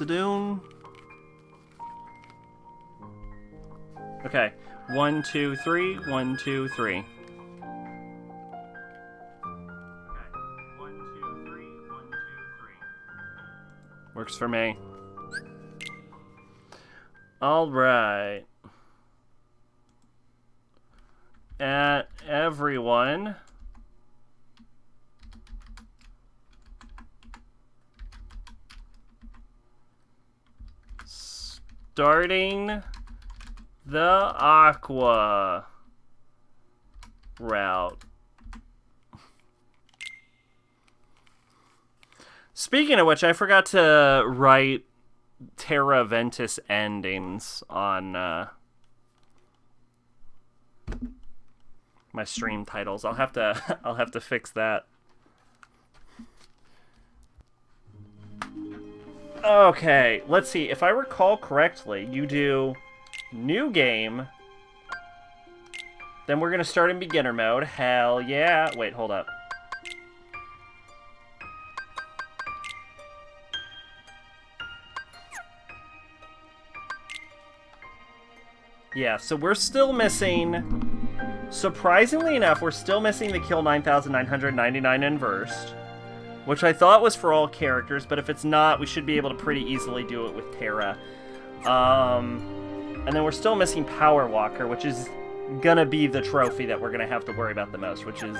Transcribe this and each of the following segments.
Doom. Okay. 1, 2, 3. 1, 2, 3. Okay. 1, 2, 3. 1, 2, 3. Works for me. All right. At everyone. Starting the Aqua route. Speaking of which, I forgot to write Terra Ventus endings on my stream titles. I'll have to fix that. Okay, let's see. If I recall correctly, you do new game. Then we're gonna start in beginner mode. Hell yeah. Wait, hold up. Yeah, so we're still missing, surprisingly enough, we're still missing the kill 9,999 inversed, which I thought was for all characters, but if it's not, we should be able to pretty easily do it with Terra. And then we're still missing Power Walker, which is gonna be the trophy that we're gonna have to worry about the most, which is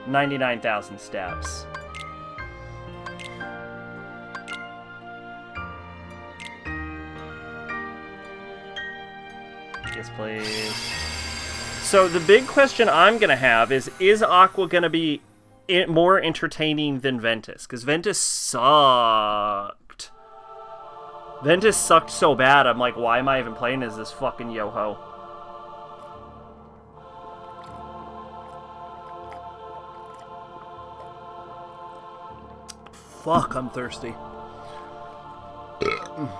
99,000 steps. Yes, please. So the big question I'm gonna have is Aqua gonna be more entertaining than Ventus? Because Ventus sucked. Ventus sucked so bad, I'm like, why am I even playing as this fucking yo-ho? Fuck, I'm thirsty.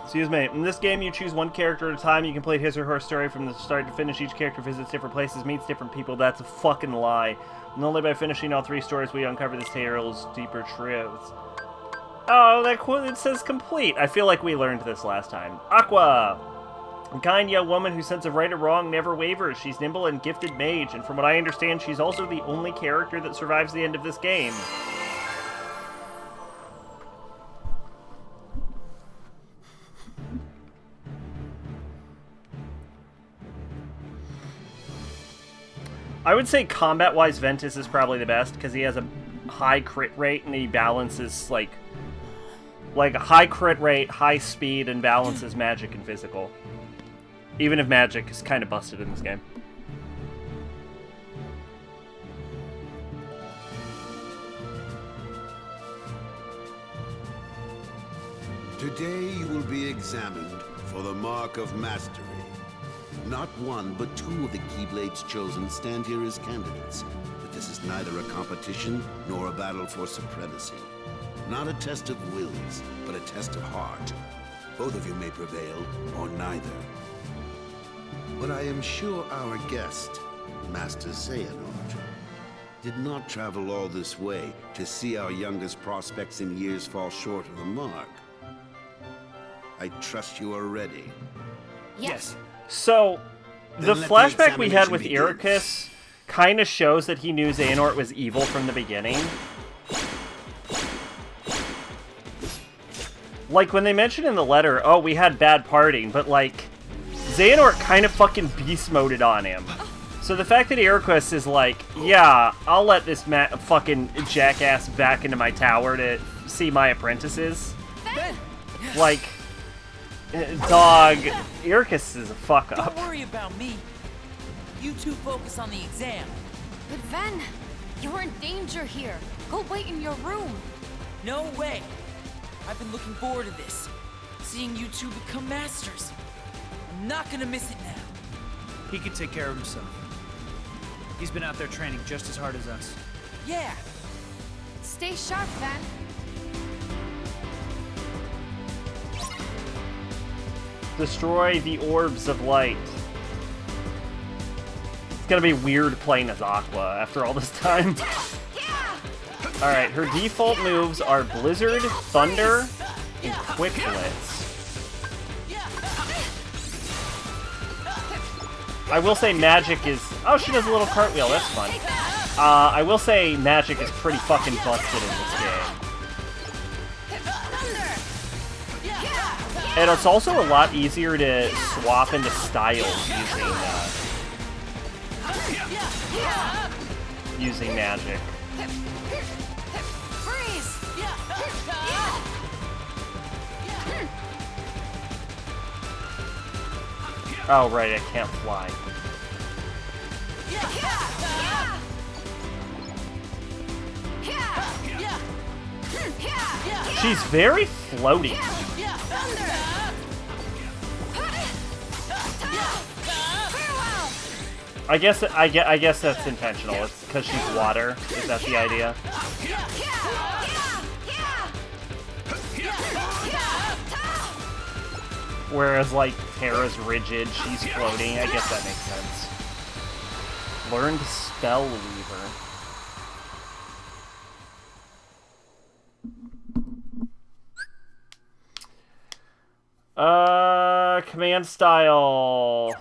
Excuse me. In this game, you choose one character at a time. You can play his or her story from the start to finish. Each character visits different places, meets different people. That's a fucking lie. And only by finishing all 3 stories we uncover this tale's deeper truths. Oh, that quote, it says complete. I feel like we learned this last time. Aqua! A kind young woman whose sense of right or wrong never wavers. She's nimble and gifted mage, and from what I understand, she's also the only character that survives the end of this game. I would say combat-wise, Ventus is probably the best, because he has a high crit rate, and he balances, like a high crit rate, high speed, and balances magic and physical. Even if magic is kind of busted in this game. Today you will be examined for the Mark of Mastery. Not one, but 2 of the Keyblades chosen stand here as candidates. But this is neither a competition nor a battle for supremacy. Not a test of wills, but a test of heart. Both of you may prevail, or neither. But I am sure our guest, Master Xehanort, did not travel all this way to see our youngest prospects in years fall short of the mark. I trust you are ready. Yes. So, the Then let flashback we had examination with begin. Ericus kind of shows that he knew Xehanort was evil from the beginning. Like, when they mentioned in the letter, oh, we had bad parting, but, like, Xehanort kind of fucking beast-moded on him. So the fact that Ericus is like, yeah, I'll let this fucking jackass back into my tower to see my apprentices. Like, dog, Ericus is a fuck-up. Don't worry about me. You two focus on the exam. But Ven, you're in danger here. Go wait in your room. No way. I've been looking forward to this. Seeing you two become masters. I'm not gonna miss it now. He can take care of himself. He's been out there training just as hard as us. Yeah. Stay sharp, Ven. Destroy the orbs of light. It's gonna be weird playing as Aqua after all this time. Alright, her default moves are Blizzard, Thunder, in Quick Blitz. I will say magic is... Oh, she does a little cartwheel. That's fun. I will say magic is pretty fucking busted in this game. And it's also a lot easier to swap into styles using magic. Oh, right, I can't fly. She's very floaty. I guess that's intentional. It's because she's water. Is that the idea? Whereas, like, Terra's rigid, she's floating. I guess that makes sense. Learned Spell Weaver. Command style.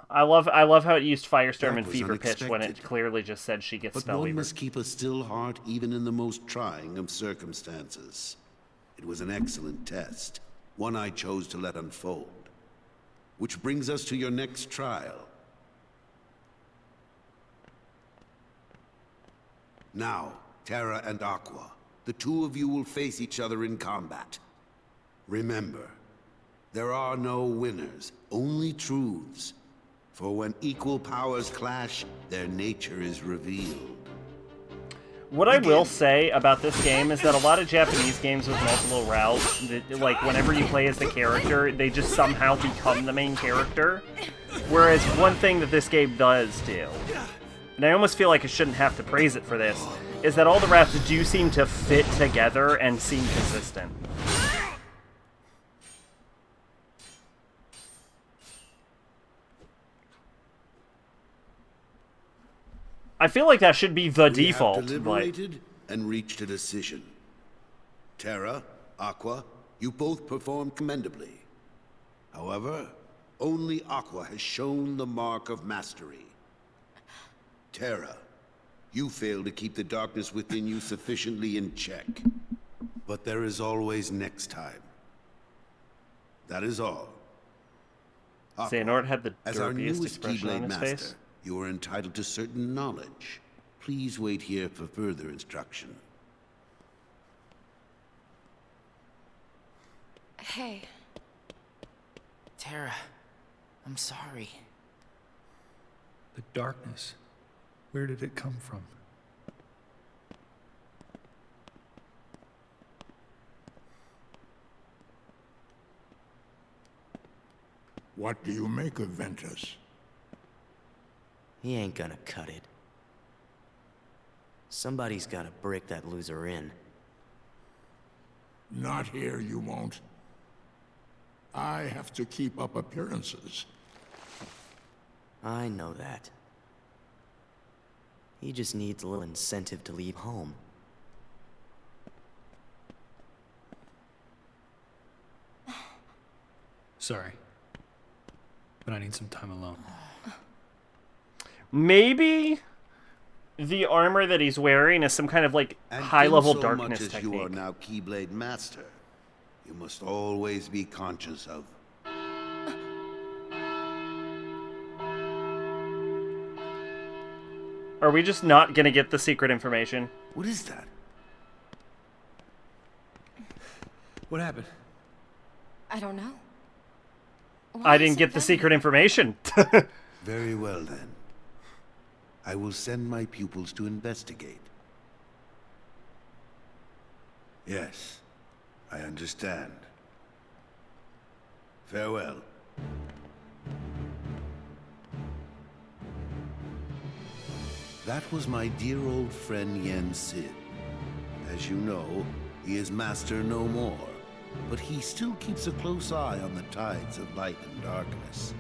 I love how it used Firestorm and Fever Pitch when it clearly just said she gets Spell Weaver. But one must keep a still heart even in the most trying of circumstances. It was an excellent test, one I chose to let unfold. Which brings us to your next trial. Now, Terra and Aqua, the two of you will face each other in combat. Remember, there are no winners, only truths. For when equal powers clash, their nature is revealed. What I will say about this game is that a lot of Japanese games with multiple routes, like, whenever you play as the character, they just somehow become the main character. Whereas one thing that this game does do, and I almost feel like I shouldn't have to praise it for this, is that all the routes do seem to fit together and seem consistent. I feel like that should be the default. We have deliberated and reached a decision. Terra, Aqua, you both performed commendably. However, only Aqua has shown the mark of mastery. Terra, you failed to keep the darkness within you sufficiently in check. But there is always next time. That is all. Aqua, Xehanort had the as our derpiest newest expression on Keyblade his master, face. you are entitled to certain knowledge. Please wait here for further instruction. Hey. Terra, I'm sorry. The darkness. Where did it come from? What do you make of Ventus? He ain't gonna cut it. Somebody's gotta break that loser in. Not here, you won't. I have to keep up appearances. I know that. He just needs a little incentive to leave home. Sorry. But I need some time alone. Maybe the armor that he's wearing is some kind of, like, And high-level in so darkness much as technique. you are now Keyblade Master, you must always be conscious of. Are we just not gonna get the secret information? What is that? What happened? I don't know. I didn't get the secret information. Very well, then. I will send my pupils to investigate. Yes, I understand. Farewell. That was my dear old friend Yen Sid. As you know, he is master no more, but he still keeps a close eye on the tides of light and darkness.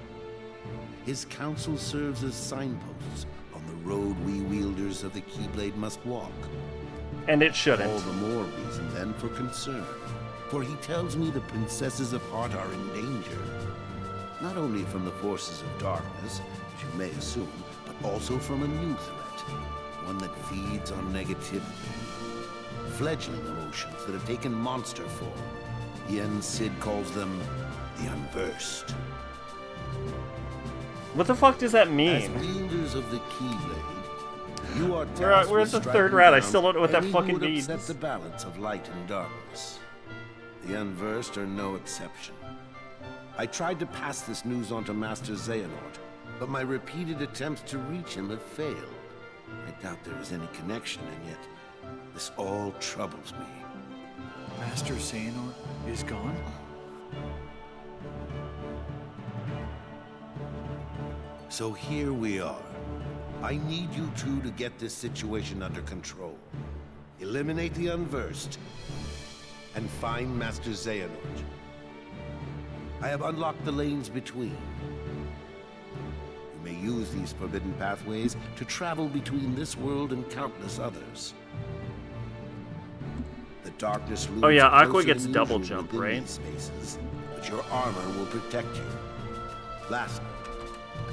His counsel serves as signposts on the road we wielders of the Keyblade must walk. And it shouldn't. All the more reason then for concern. For he tells me the princesses of Heart are in danger. Not only from the forces of darkness, as you may assume, but also from a new threat. One that feeds on negativity. Fledgling emotions that have taken monster form. Yen Sid calls them the Unversed. What the fuck does that As mean? wielders of the Keyblade, you are We're at tasked with the striking third round. I down still don't know what that any who fucking would means. upset the balance of light and darkness. The Unversed are no exception. I tried to pass this news on to Master Xehanort, but my repeated attempts to reach him have failed. I doubt there is any connection, and yet this all troubles me. Master Xehanort is gone? So here we are. I need you two to get this situation under control. Eliminate the Unversed, and find Master Xehanort. I have unlocked the lanes between. You may use these forbidden pathways to travel between this world and countless others. The darkness looms Oh yeah, Aqua closer gets than double usual jump, within right? these spaces, but your armor will protect you. Lastly,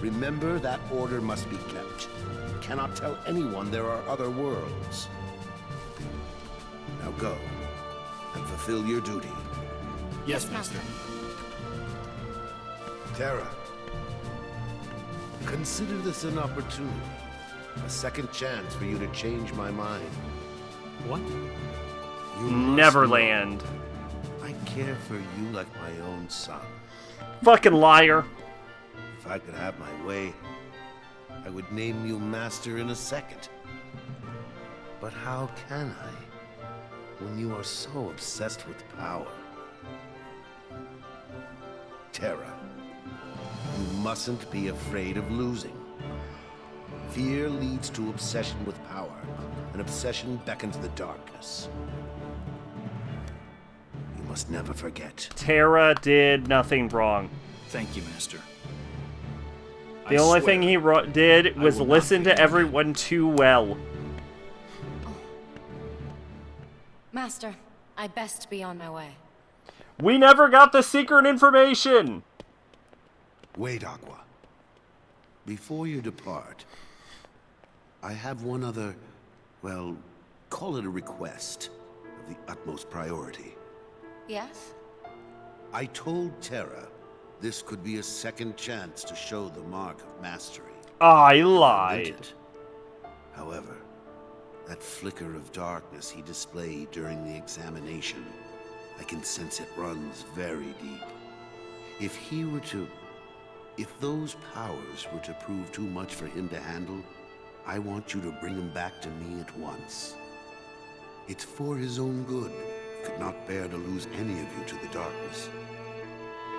remember that order must be kept. You cannot tell anyone there are other worlds. Now go, and fulfill your duty. Yes, Master. Terra, consider this an opportunity. A second chance for you to change my mind. What? You must Neverland. know I care for you like my own son. Fucking liar. If I could have my way, I would name you Master in a second. But how can I, when you are so obsessed with power? Terra, you mustn't be afraid of losing. Fear leads to obsession with power, and obsession beckons the darkness. You must never forget. Terra did nothing wrong. Thank you, Master. The I only swear, thing he did was will not listen to forget. everyone too well. Master, I best be on my way. We never got the secret information! Wait, Aqua. Before you depart, I have one other, well, call it a request of the utmost priority. Yes? I told Terra this could be a second chance to show the mark of mastery. I Meant lied. it. However, that flicker of darkness he displayed during the examination, I can sense it runs very deep. If those powers were to prove too much for him to handle, I want you to bring him back to me at once. It's for his own good. He could not bear to lose any of you to the darkness.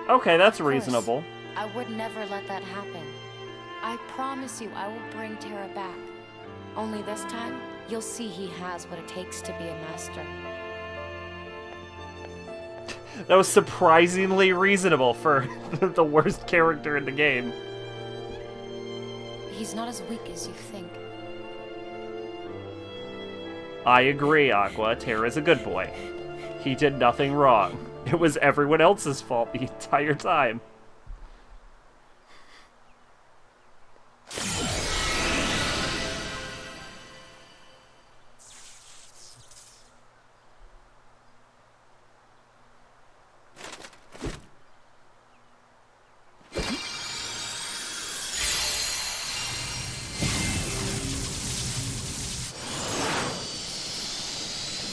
Okay, that's Of course. reasonable. I would never let that happen. I promise you I will bring Terra back. Only this time, you'll see he has what it takes to be a master. That was surprisingly reasonable for the worst character in the game. He's not as weak as you think. I agree, Aqua. Terra's a good boy. He did nothing wrong. It was everyone else's fault the entire time.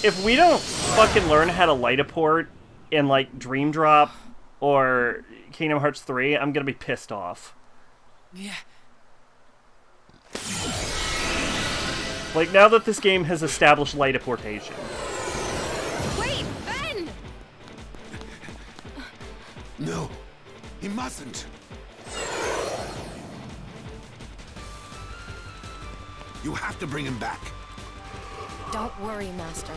If we don't fucking learn how to light a port in, like, Dream Drop or Kingdom Hearts 3, I'm gonna be pissed off. Yeah. Like, now that this game has established light portation. Wait, Ben! No, he mustn't. You have to bring him back. Don't worry, Master.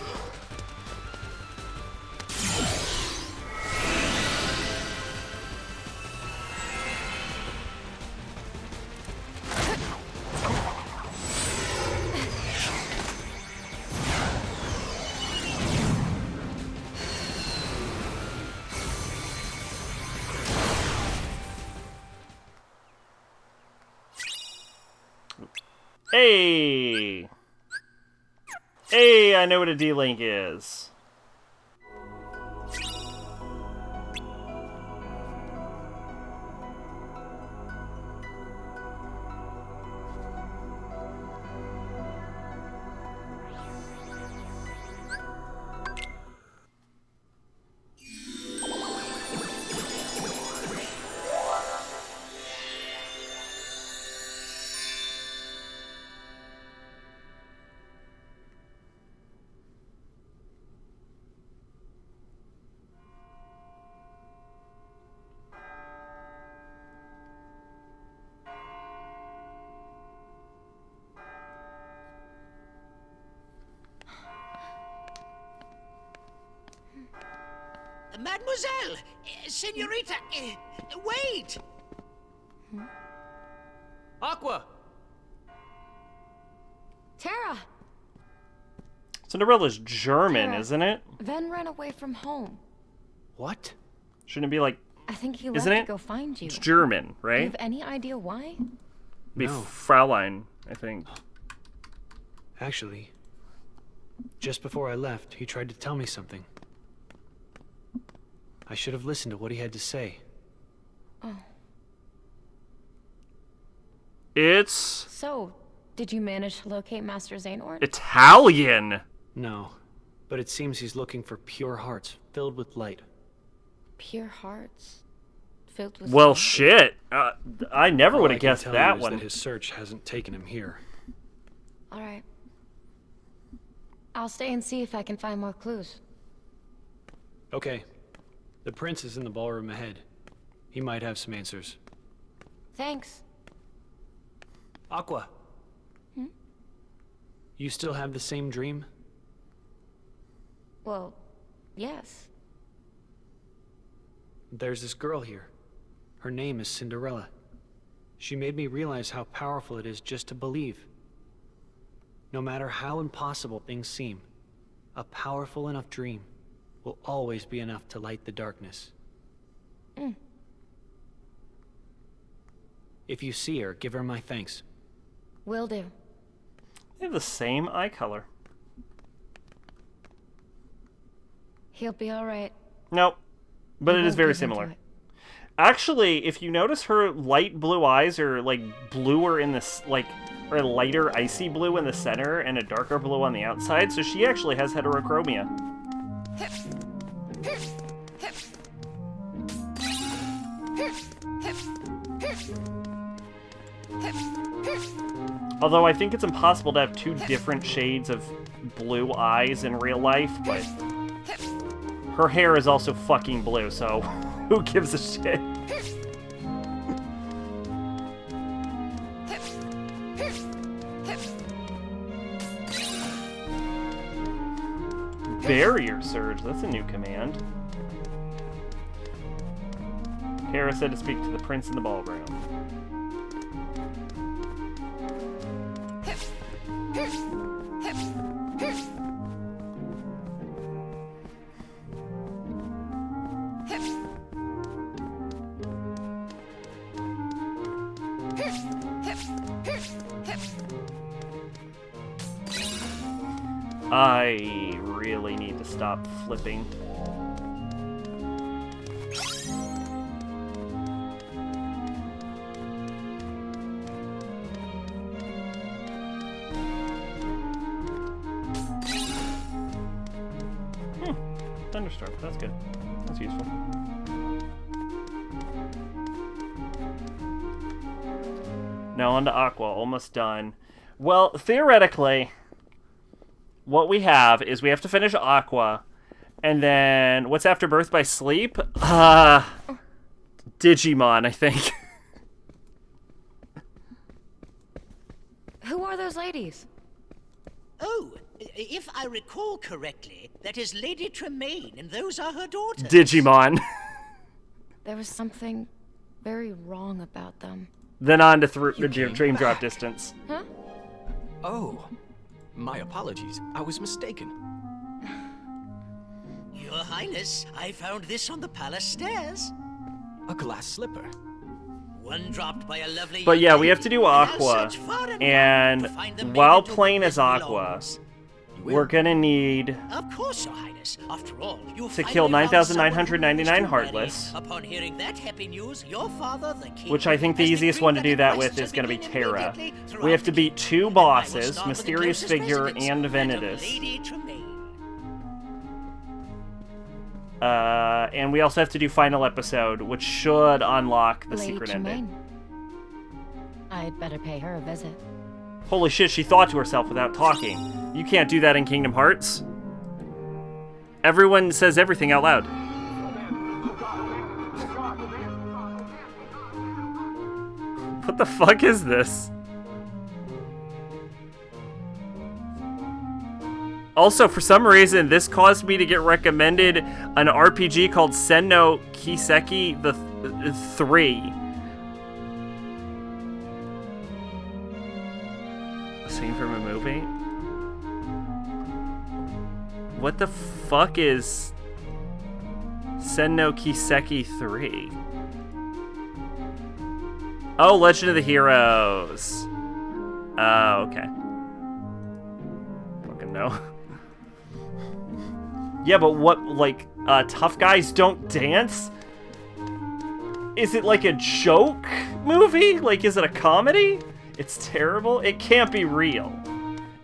Hey! Hey, I know what a D-Link is. Mademoiselle! Senorita! Wait! Aqua! Tara! Cinderella's German, Tara. isn't it? Ven ran away from home. What? Shouldn't it be like... I think he left Isn't to it? go find you. It's German, Do you right? have any idea why? Be No. Fraulein, I think. Actually, just before I left, he tried to tell me something. I should have listened to what he had to say. It's... So, did you manage to locate Master Xehanort? Italian! No, but it seems he's looking for pure hearts filled with light. Pure hearts? Filled with Well, light? shit. I never All would I have can guessed tell that you is one. that his search hasn't taken him here. Alright. I'll stay and see if I can find more clues. Okay. The prince is in the ballroom ahead. He might have some answers. Thanks. Aqua. You still have the same dream? Well, yes. There's this girl here. Her name is Cinderella. She made me realize how powerful it is just to believe. No matter how impossible things seem, a powerful enough dream will always be enough to light the darkness. If you see her, give her my thanks. Will do. They have the same eye color. He'll be alright. Nope. But He it is won't very give in to similar. it. Actually, if you notice, her light blue eyes are like bluer in this, like, or a lighter icy blue in the center and a darker blue on the outside, so she actually has heterochromia. Although I think it's impossible to have two different shades of blue eyes in real life, but her hair is also fucking blue, so who gives a shit? Barrier Surge, that's a new command. Kara said to speak to the prince in the ballroom. I really need to stop flipping. Thunderstorm, that's good. That's useful. Now on to Aqua, almost done. Well, theoretically, what we have is we have to finish Aqua, and then what's after Birth by Sleep? Digimon, I think. Who are those ladies? Oh, if I recall correctly, that is Lady Tremaine, and those are her daughters. Digimon. There was something very wrong about them. Then on to came Dream Drop back. Distance. Huh? Oh, my apologies. I was mistaken. Your Highness, I found this on the palace stairs. A glass slipper. One dropped by a lovely But yeah, we have to do and I'll Aqua, search far and and wide to find the while maiden to playing whom as it Aqua, belongs. we're gonna need Of course, Your Highness. After all, you to kill finally found someone who 9,999 wished to marry. Heartless. Upon hearing that happy news, your father, the king, Which I think the has easiest decreed one to do that the with quest is going to be begin Terra. immediately We throughout have to the beat kingdom, two and I will bosses, start with the Mysterious closest Figure residence, and that of Venitus. Lady Tremaine. And we also have to do Final Episode, which should unlock the Lady secret Tremaine. ending. I'd better pay her a visit. Holy shit, she thought to herself without talking. You can't do that in Kingdom Hearts. Everyone says everything out loud. What the fuck is this? Also, for some reason, this caused me to get recommended an RPG called Senno Kiseki the 3. A scene from a movie? What the fuck is Senno Kiseki 3? Oh, Legend of the Heroes. Oh, okay. Fucking no. Yeah, but what, like, tough guys don't dance? Is it like a joke movie? Like, is it a comedy? It's terrible. It can't be real.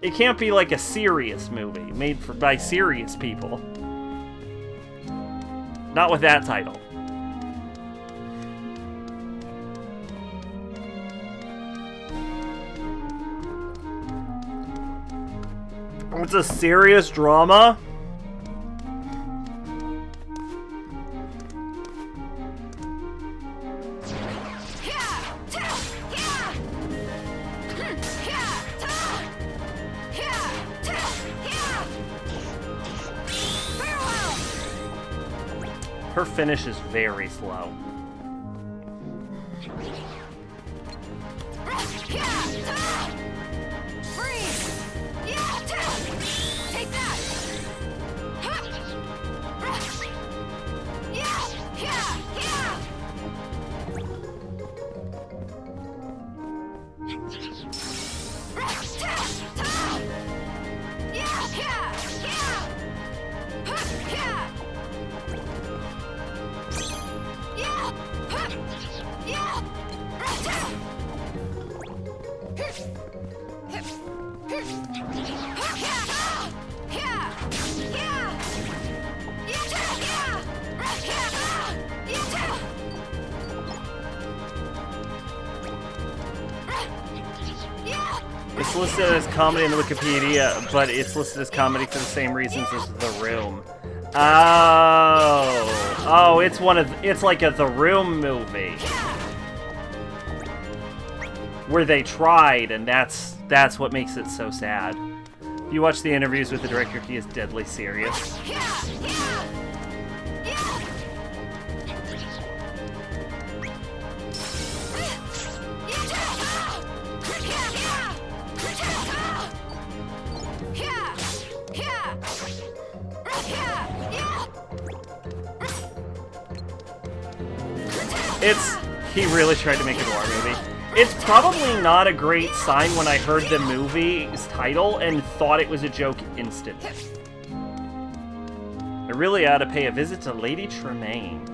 It can't be like a serious movie made by serious people. Not with that title. It's a serious drama? Her finish is very slow. It's listed as comedy in the Wikipedia, but it's listed as comedy for the same reasons as The Room. Oh, it's like a The Room movie where they tried, and that's what makes it so sad. If you watch the interviews with the director, he is deadly serious. He really tried to make it a war movie. It's probably not a great sign when I heard the movie's title and thought it was a joke instantly. I really ought to pay a visit to Lady Tremaine.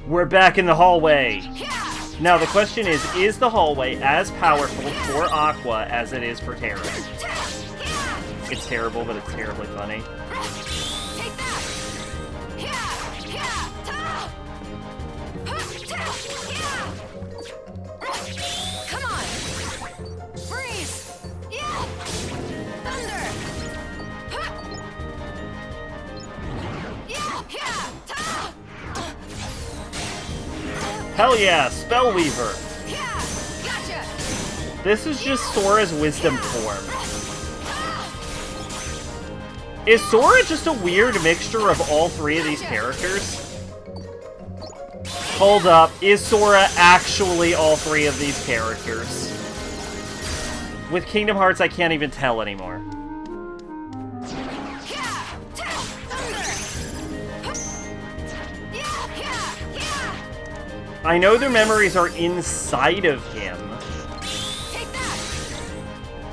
We're back in the hallway. Now the question is the hallway as powerful for Aqua as it is for Terra? It's terrible, but it's terribly funny. Come on! Freeze! Thunder! Hell yeah, Spellweaver! Gotcha! This is just Sora's wisdom form. Is Sora just a weird mixture of all three of these characters? Hold up, is Sora actually all three of these characters? With Kingdom Hearts, I can't even tell anymore. I know their memories are inside of him. Take that!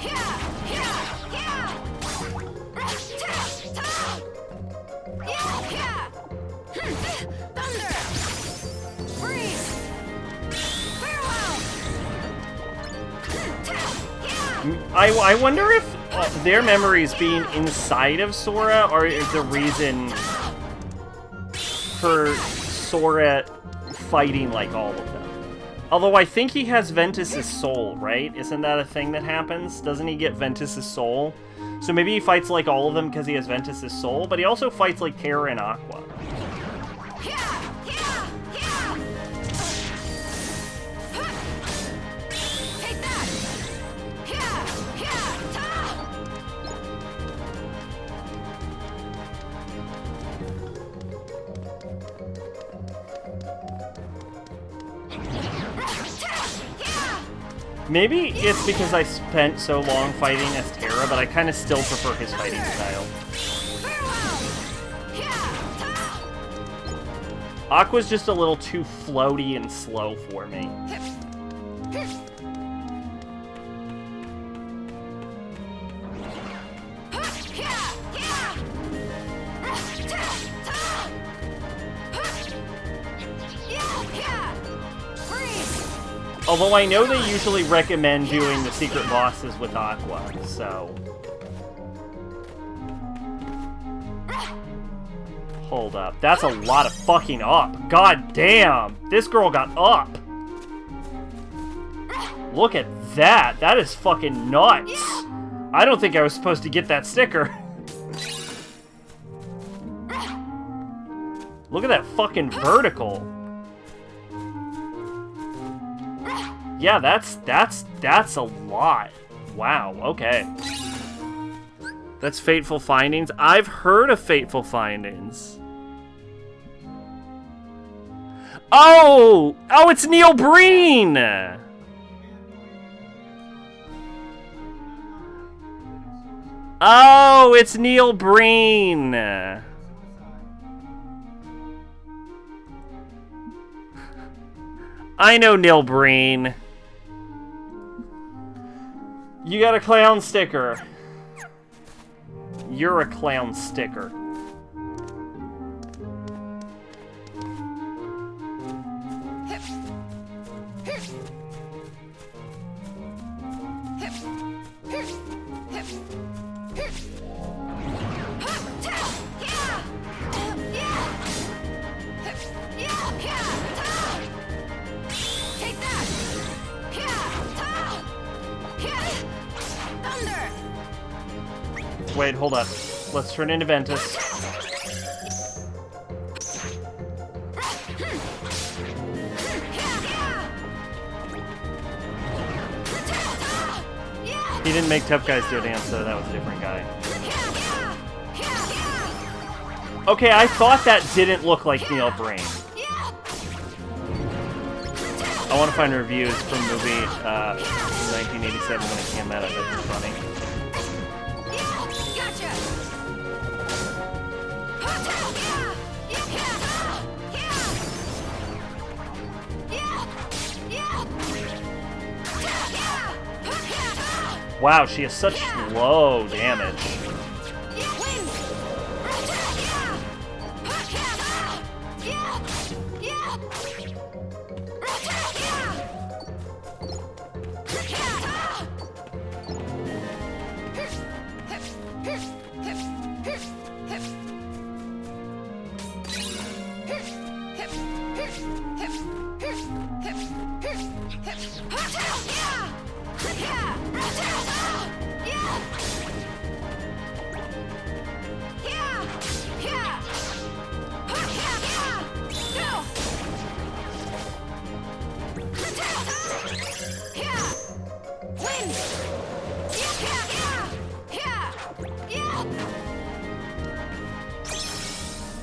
Yeah! Thunder! Freeze! Farewell! I wonder if their memories being inside of Sora are the reason for Sora fighting like all of them. Although I think he has Ventus's soul, right? Isn't that a thing that happens? Doesn't he get Ventus's soul? So maybe he fights like all of them because he has Ventus's soul, but he also fights like Terra and Aqua. Maybe it's because I spent so long fighting as Terra, but I kind of still prefer his fighting style. Aqua's just a little too floaty and slow for me. Although I know they usually recommend doing the secret bosses with Aqua, so... Hold up. That's a lot of fucking up. God damn! This girl got up! Look at that! That is fucking nuts! I don't think I was supposed to get that sticker. Look at that fucking vertical. Yeah, that's a lot. Wow, okay. That's Fateful Findings. I've heard of Fateful Findings. Oh! Oh, it's Neil Breen! Oh, it's Neil Breen! I know Neil Breen. You got a clown sticker. You're a clown sticker. Wait, hold up. Let's turn into Ventus. He didn't make Tough Guys do a dance, so that was a different guy. Okay, I thought that didn't look like Neil Breen. I want to find reviews from movie 1987 when it came out. It was funny. Wow, she has such low damage.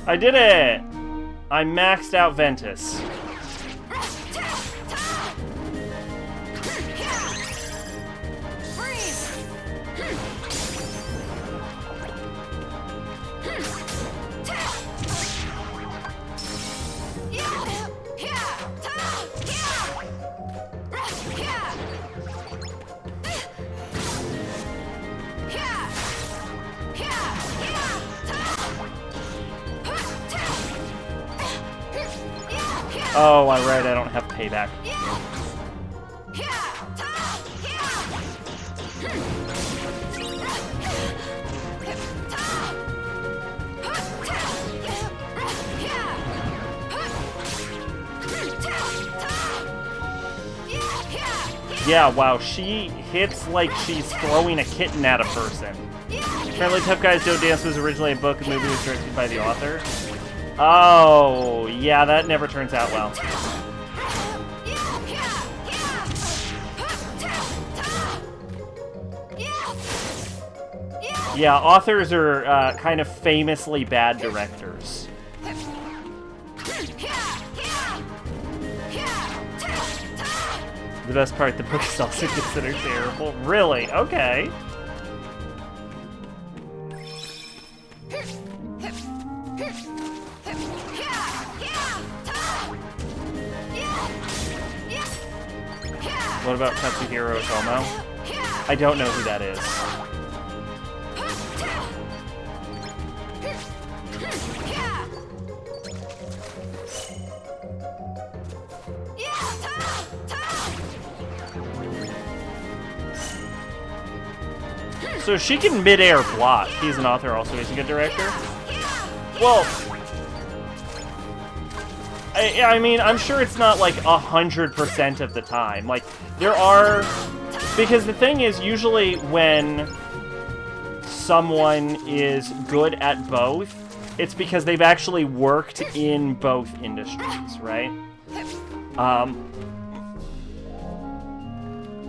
I did it! I maxed out Ventus. Oh, I'm right, I don't have payback. Yeah, wow, she hits like she's throwing a kitten at a person. Apparently Tough Guys Don't Dance was originally a book, a movie was directed by the author. Oh, yeah, that never turns out well. Yeah, authors are kind of famously bad directors. The best part, the book is also considered terrible. Really? Okay. What about Katsuhiro Otomo? I don't know who that is. So she can mid-air block. He's an author also. He's a good director. Well, I mean, I'm sure it's not like 100% of the time. Like, there are... Because the thing is, usually when someone is good at both, it's because they've actually worked in both industries, right?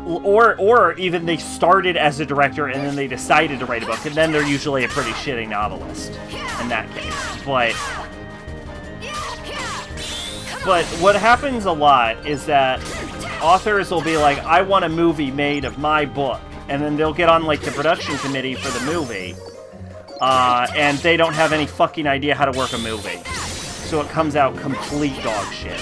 Or even they started as a director and then they decided to write a book, and then they're usually a pretty shitty novelist in that case. But what happens a lot is that authors will be like, I want a movie made of my book, and then they'll get on like the production committee for the movie, and they don't have any fucking idea how to work a movie. So it comes out complete dog shit.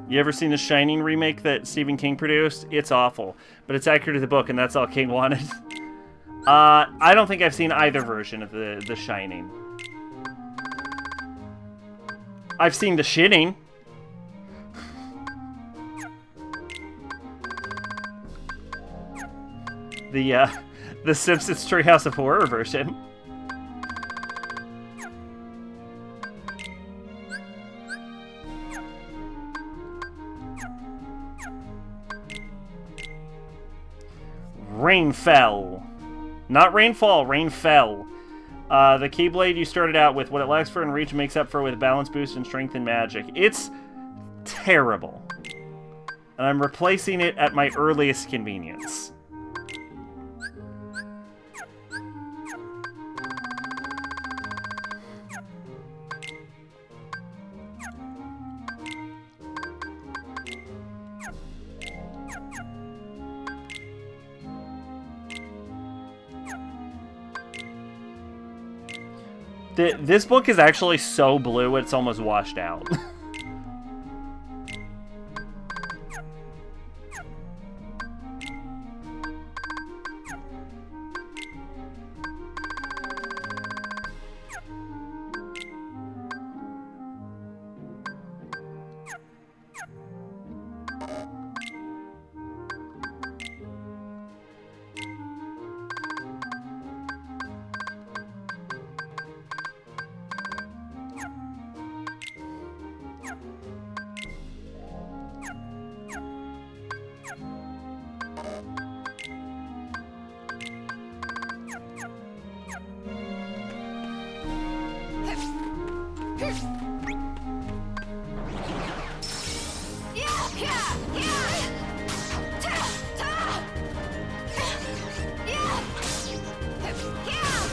You ever seen the Shining remake that Stephen King produced? It's awful, but it's accurate to the book, and that's all King wanted. I don't think I've seen either version of the Shining. I've seen The Shining. The Simpsons Treehouse of Horror version. Rain fell. Not rainfall, rain fell. The Keyblade you started out with, what it lacks for in reach makes up for with balance boost and strength and magic. It's terrible. And I'm replacing it at my earliest convenience. This book is actually so blue, it's almost washed out.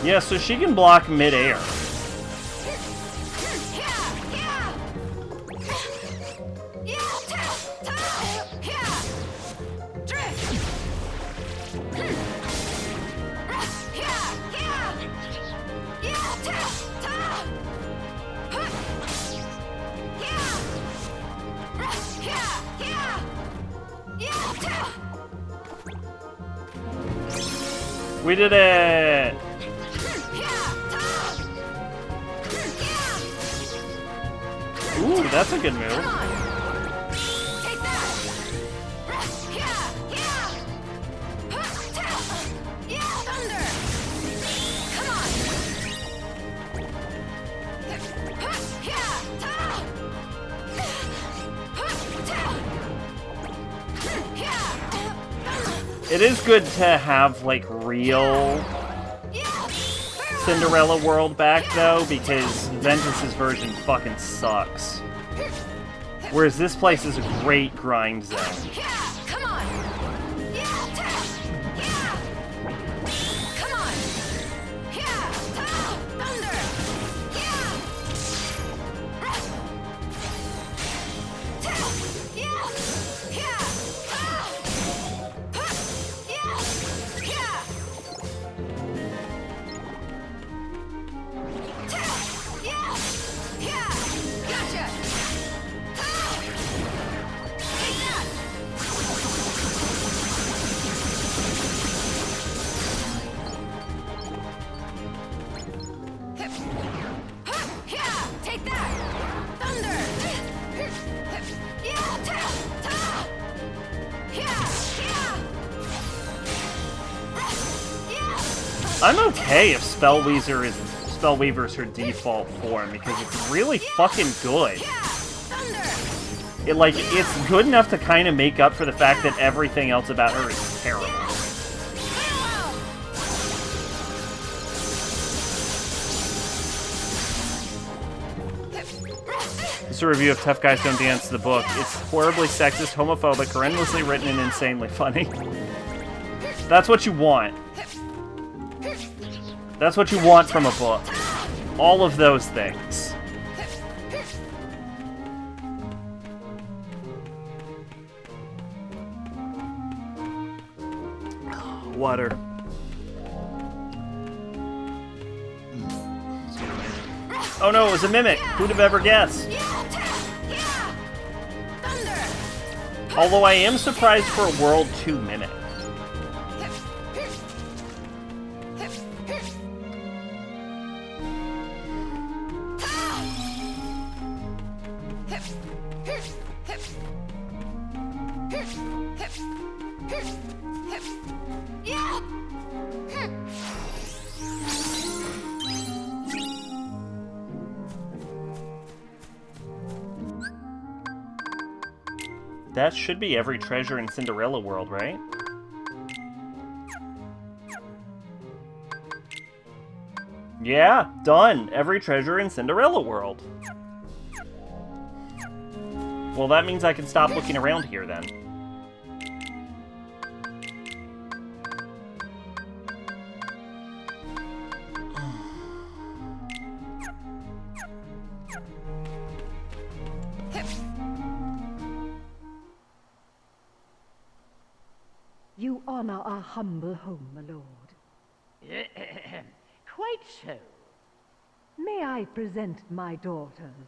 Yeah, so she can block mid-air. We did it! Ooh, that's a good move. It is good to have, like, real Cinderella World back, though, because Ventus's version fucking sucks. Whereas this place is a great grind zone. I'm okay if Spellweaver's her default form, because it's really fucking good. It's good enough to kind of make up for the fact that everything else about her is terrible. This is a review of Tough Guys Don't Dance, the book. It's horribly sexist, homophobic, horrendously written, and insanely funny. That's what you want. That's what you want from a book. All of those things. Water. Oh no, it was a mimic! Who'd have ever guessed? Although I am surprised for a World 2 mimic. That should be every treasure in Cinderella World, right? Yeah, done. Every treasure in Cinderella World. Well, that means I can stop looking around here then. You honor our humble home, my lord. Quite so. May I present my daughters,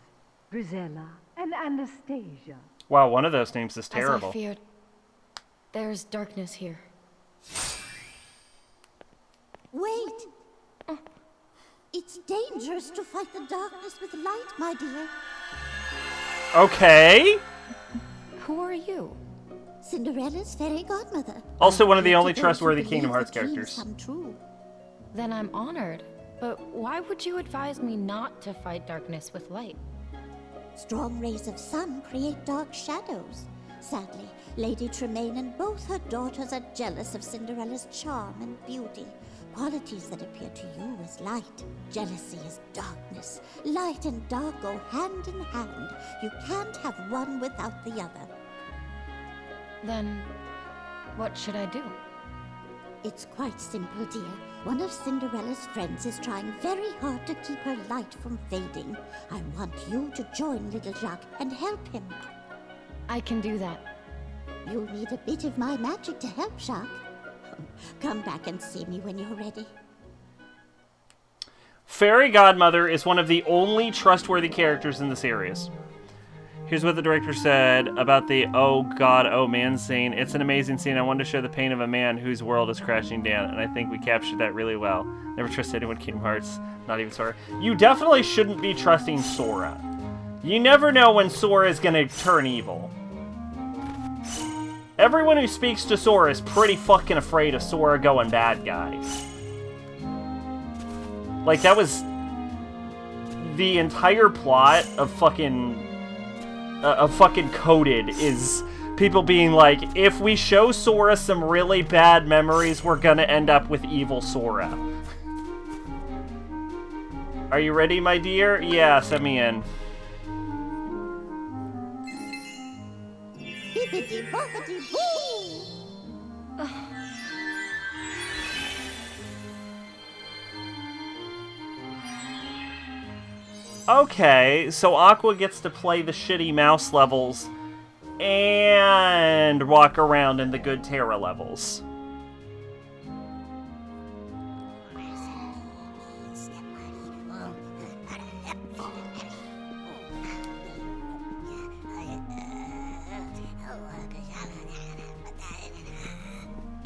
Grisella and Anastasia? Wow, one of those names is terrible. As I feared, there's darkness here. Wait! It's dangerous to fight the darkness with light, my dear. Okay. Who are you? Cinderella's fairy godmother. Also one of the only trustworthy Kingdom Hearts characters. Then I'm honored. But why would you advise me not to fight darkness with light? Strong rays of sun create dark shadows. Sadly, Lady Tremaine and both her daughters are jealous of Cinderella's charm and beauty, qualities that appear to you as light. Jealousy is darkness. Light and dark go hand in hand. You can't have one without the other. Then, what should I do? It's quite simple, dear. One of Cinderella's friends is trying very hard to keep her light from fading. I want you to join little Jacques and help him. I can do that. You'll need a bit of my magic to help, Jacques. Come back and see me when you're ready. Fairy Godmother is one of the only trustworthy characters in the series. Here's what the director said about the "Oh God, oh man" scene. It's an amazing scene. I wanted to show the pain of a man whose world is crashing down, and I think we captured that really well. Never trust anyone in Kingdom Hearts, not even Sora. You definitely shouldn't be trusting Sora. You never know when Sora is gonna turn evil. Everyone who speaks to Sora is pretty fucking afraid of Sora going bad guy. Like, that was the entire plot of fucking Coded is people being like, if we show Sora some really bad memories, we're gonna end up with evil Sora. Are you ready, my dear? Yeah, send me in. Okay, so Aqua gets to play the shitty mouse levels and walk around in the good Terra levels.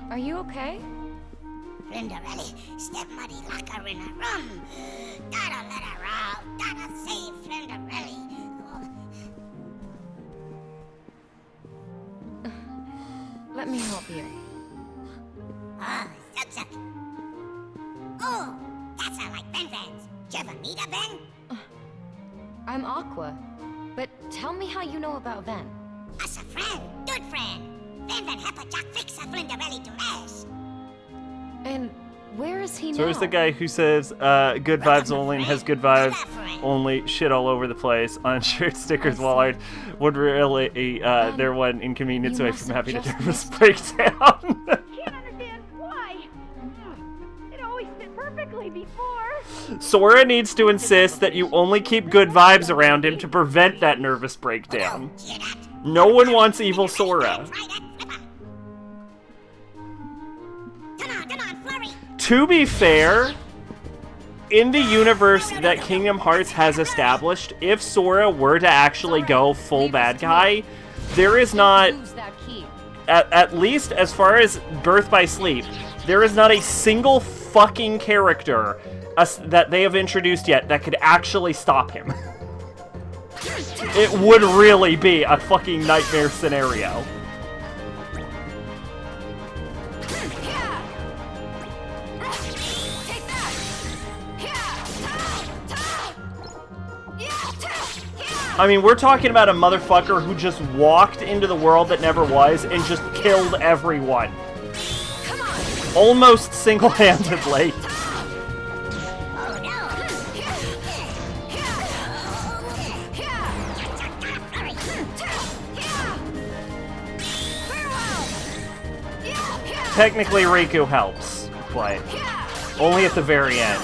Are you okay? Flinderelli, step muddy like her in a rum. Gotta let her out. Gotta save Flinderelli. Let me help you. Ah, Zuck. Oh, that's how like Ben friends. Do you ever meet a Ben? I'm Aqua. But tell me how you know about Ven. Us a friend. Good friend. Ven help a Jack fix a Flinderelli to rest. And where is he now? So there's the guy who says, good vibes only and has good vibes only, shit all over the place on shirt stickers while I would really, they're one inconvenience away from having a nervous breakdown. Can't understand why. It always fit perfectly before. Sora needs to insist that you only keep good vibes around him to prevent that nervous breakdown. No one wants evil Sora. To be fair, in the universe that Kingdom Hearts has established, if Sora were to actually go full bad guy, there is not, at least as far as Birth by Sleep, there is not a single fucking character that they have introduced yet that could actually stop him. It would really be a fucking nightmare scenario. I mean, we're talking about a motherfucker who just walked into the world that never was and just killed everyone. Almost single-handedly. Technically, Riku helps, but only at the very end.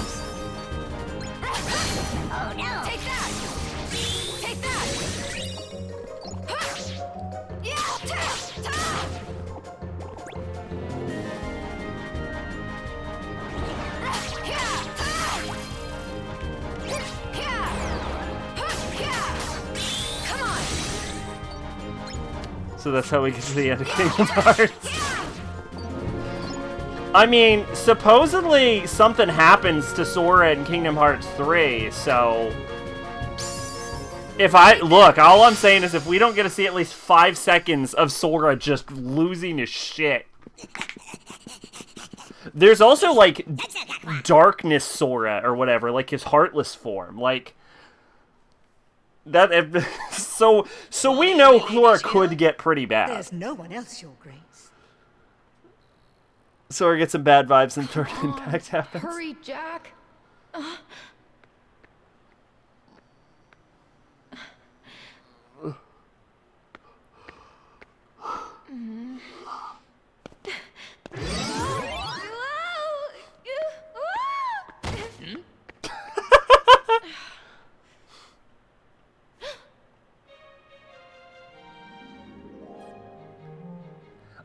So that's how we get to the end of Kingdom Hearts. I mean, supposedly something happens to Sora in Kingdom Hearts 3, so... all I'm saying is if we don't get to see at least 5 seconds of Sora just losing his shit. There's also, like, Darkness Sora, or whatever, like his Heartless form, like... That, so we know Sora could get pretty bad. There's no one else, Your Grace. Sora gets some bad vibes and Third Impact happens. Hurry, Jack.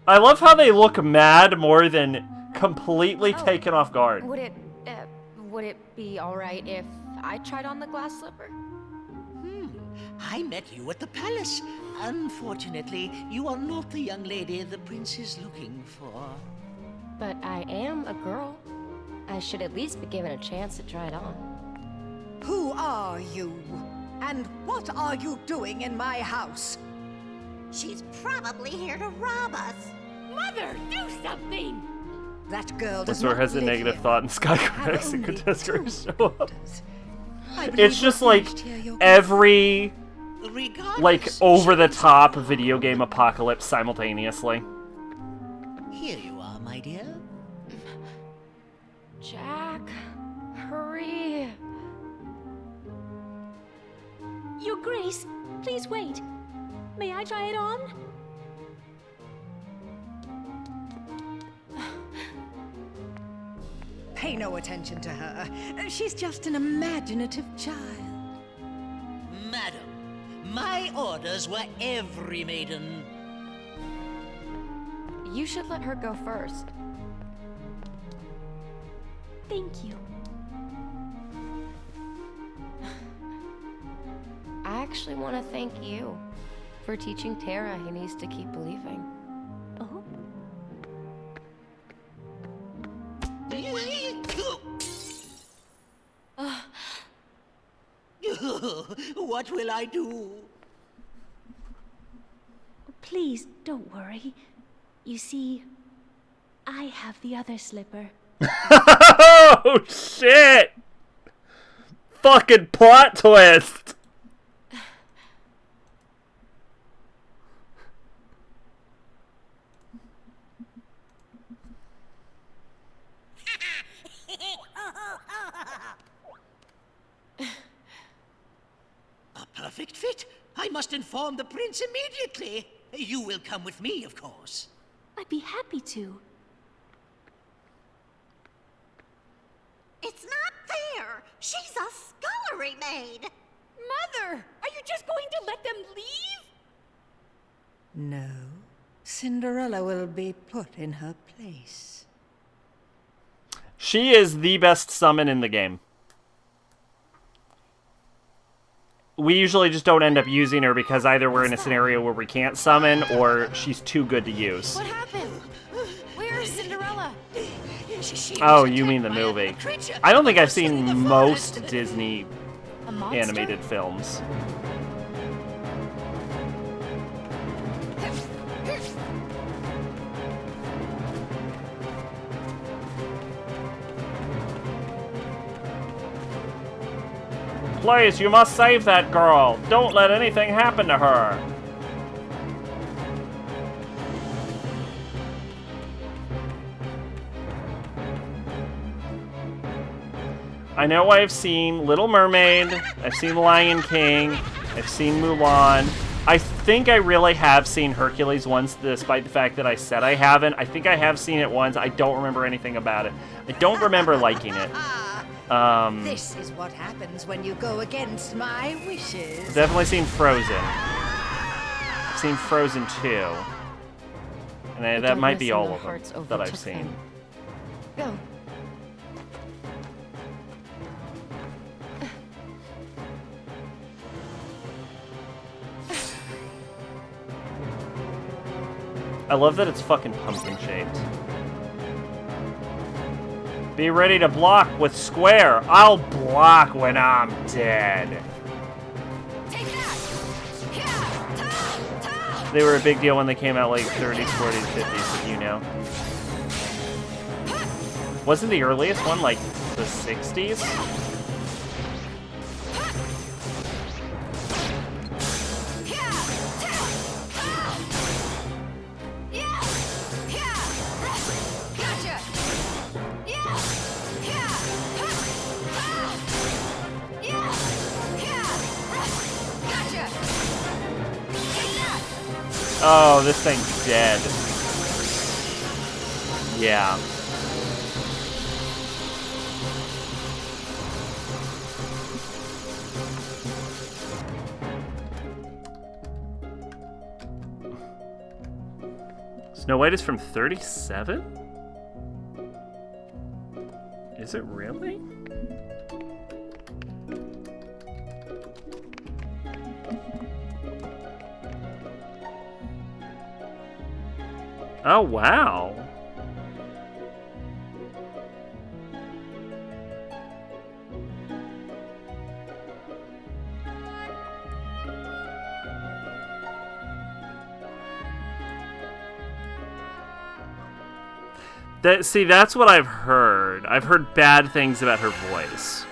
I love how they look mad more than completely taken off guard. Would it be alright if I tried on the glass slipper? I met you at the palace. Unfortunately, you are not the young lady the prince is looking for. But I am a girl. I should at least be given a chance to try it on. Who are you? And what are you doing in my house? She's probably here to rob us. Mother, do something! That girl does Whisper not has a live negative here. thought and Sky Have Connects and only Kateska show up. I believe It's just we're like finished here, Yogi. every like Regardless, over the top video game apocalypse simultaneously. Here you are, my dear. Jack, hurry. Your Grace, please wait. May I try it on? Pay no attention to her. She's just an imaginative child. Madam, my orders were every maiden. You should let her go first. Thank you. I actually want to thank you for teaching Tara he needs to keep believing. Oh? What will I do? Please, don't worry. You see, I have the other slipper. Oh shit! Fucking plot twist! A perfect fit. I must inform the prince immediately. You will come with me, of course. I'd be happy to. It's not fair. She's a scullery maid. Mother, are you just going to let them leave? No. Cinderella will be put in her place. She is the best summon in the game. We usually just don't end up using her because either we're in a scenario where we can't summon or she's too good to use. What happened? Where is Cinderella? Oh, you mean the movie. I don't think I've seen most Disney A monster? animated films. Please, you must save that girl. Don't let anything happen to her. I know I've seen Little Mermaid, I've seen Lion King, I've seen Mulan. I think I really have seen Hercules once, despite the fact that I said I haven't. I think I have seen it once. I don't remember anything about it. I don't remember liking it. This is what happens when you go against my wishes. Definitely seen Frozen. I've seen Frozen 2. And that might be all of them that I've seen. Go. I love that it's fucking pumpkin shaped. Be ready to block with square. I'll block when I'm dead. Take that! They were a big deal when they came out like 30s, 40s, 50s, if you know. Wasn't the earliest one like the 60s? Oh, this thing's dead. Yeah. Snow White is from 37? Is it really? Oh, wow. See, that's what I've heard. I've heard bad things about her voice.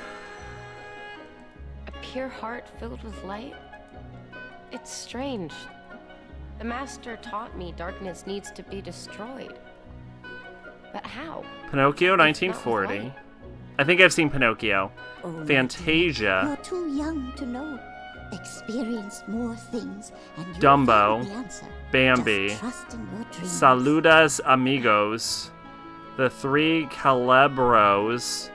A pure heart filled with light? It's strange. The Master taught me darkness needs to be destroyed. But how? Pinocchio, 1940. I think I've seen Pinocchio. Oh, Fantasia. You're too young to know. Experience more things, and you'll Dumbo. find the answer. Bambi. Just trust in your dreams. Saludas Amigos. The Three Calabros.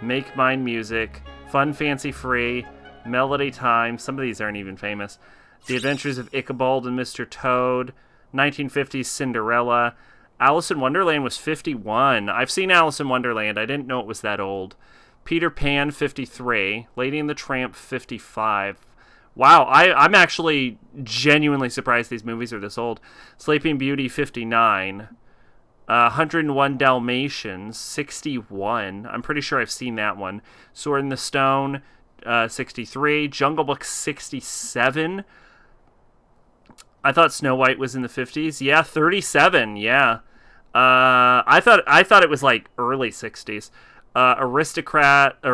Make Mine Music. Fun Fancy Free. Melody Time. Some of these aren't even famous. The Adventures of Ichabod and Mr. Toad. 1950s Cinderella. Alice in Wonderland was 51. I've seen Alice in Wonderland. I didn't know it was that old. Peter Pan, 53. Lady and the Tramp, 55. Wow, I'm actually genuinely surprised these movies are this old. Sleeping Beauty, 59. 101 Dalmatians, 61. I'm pretty sure I've seen that one. Sword in the Stone, 63. Jungle Book, 67. I thought Snow White was in the 50s. Yeah, 37. Yeah. I thought it was like early 60s. Aristocats,